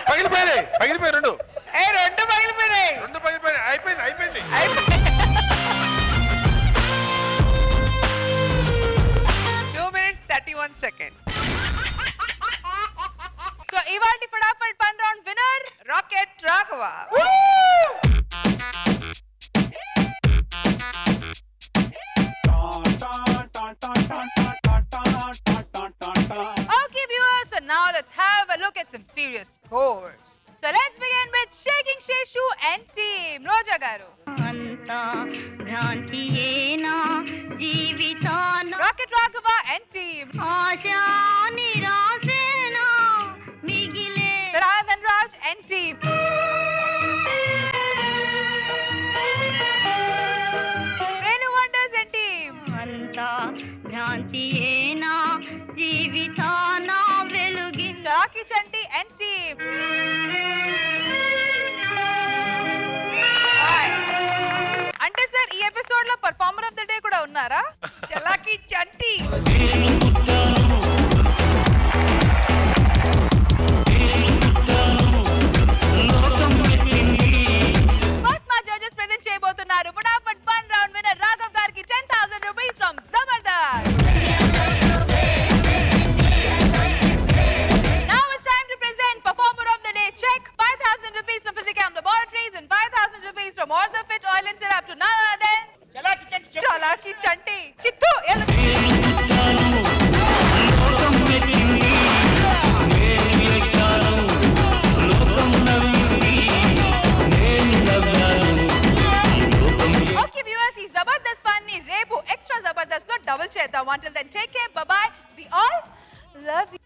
పగిలిపోయాయి 2 పగిలిపోయినాయి అయిపోయింది 2 minutes 31 seconds. సో ఇవాల్టి ఫటాఫట్ fun round winner rocket Raghava. Okay viewers, so now let's have a look at some serious scores. So let's begin with Shaking Sheshu and team. Roja garu. Rocket Raghava and team. Taradhan Raj and team. Renu Wonders and team. Charaki Chanti and team. అంటే sir ఈ episode లో performer of the day కూడా ఉన్నారా? చలాకి చంటి. First మా judges present చేయబోతున్నారు ఫటాఫట్ fun round winner Raghav గారికి 10,000 rupees from Jabardasth. Now it's time to present performer of the day check 5,000 rupees from Physicam Laboratories and 5,000 rupees from Orthofit Oil and Syrup to none other than Chalaki Chanti. Chittu. Okay viewers, ఈ Jabardasth fun ని రేపు extra Jabardasth లో double చేద్దాం. Until then, take care. Bye bye. We all love you.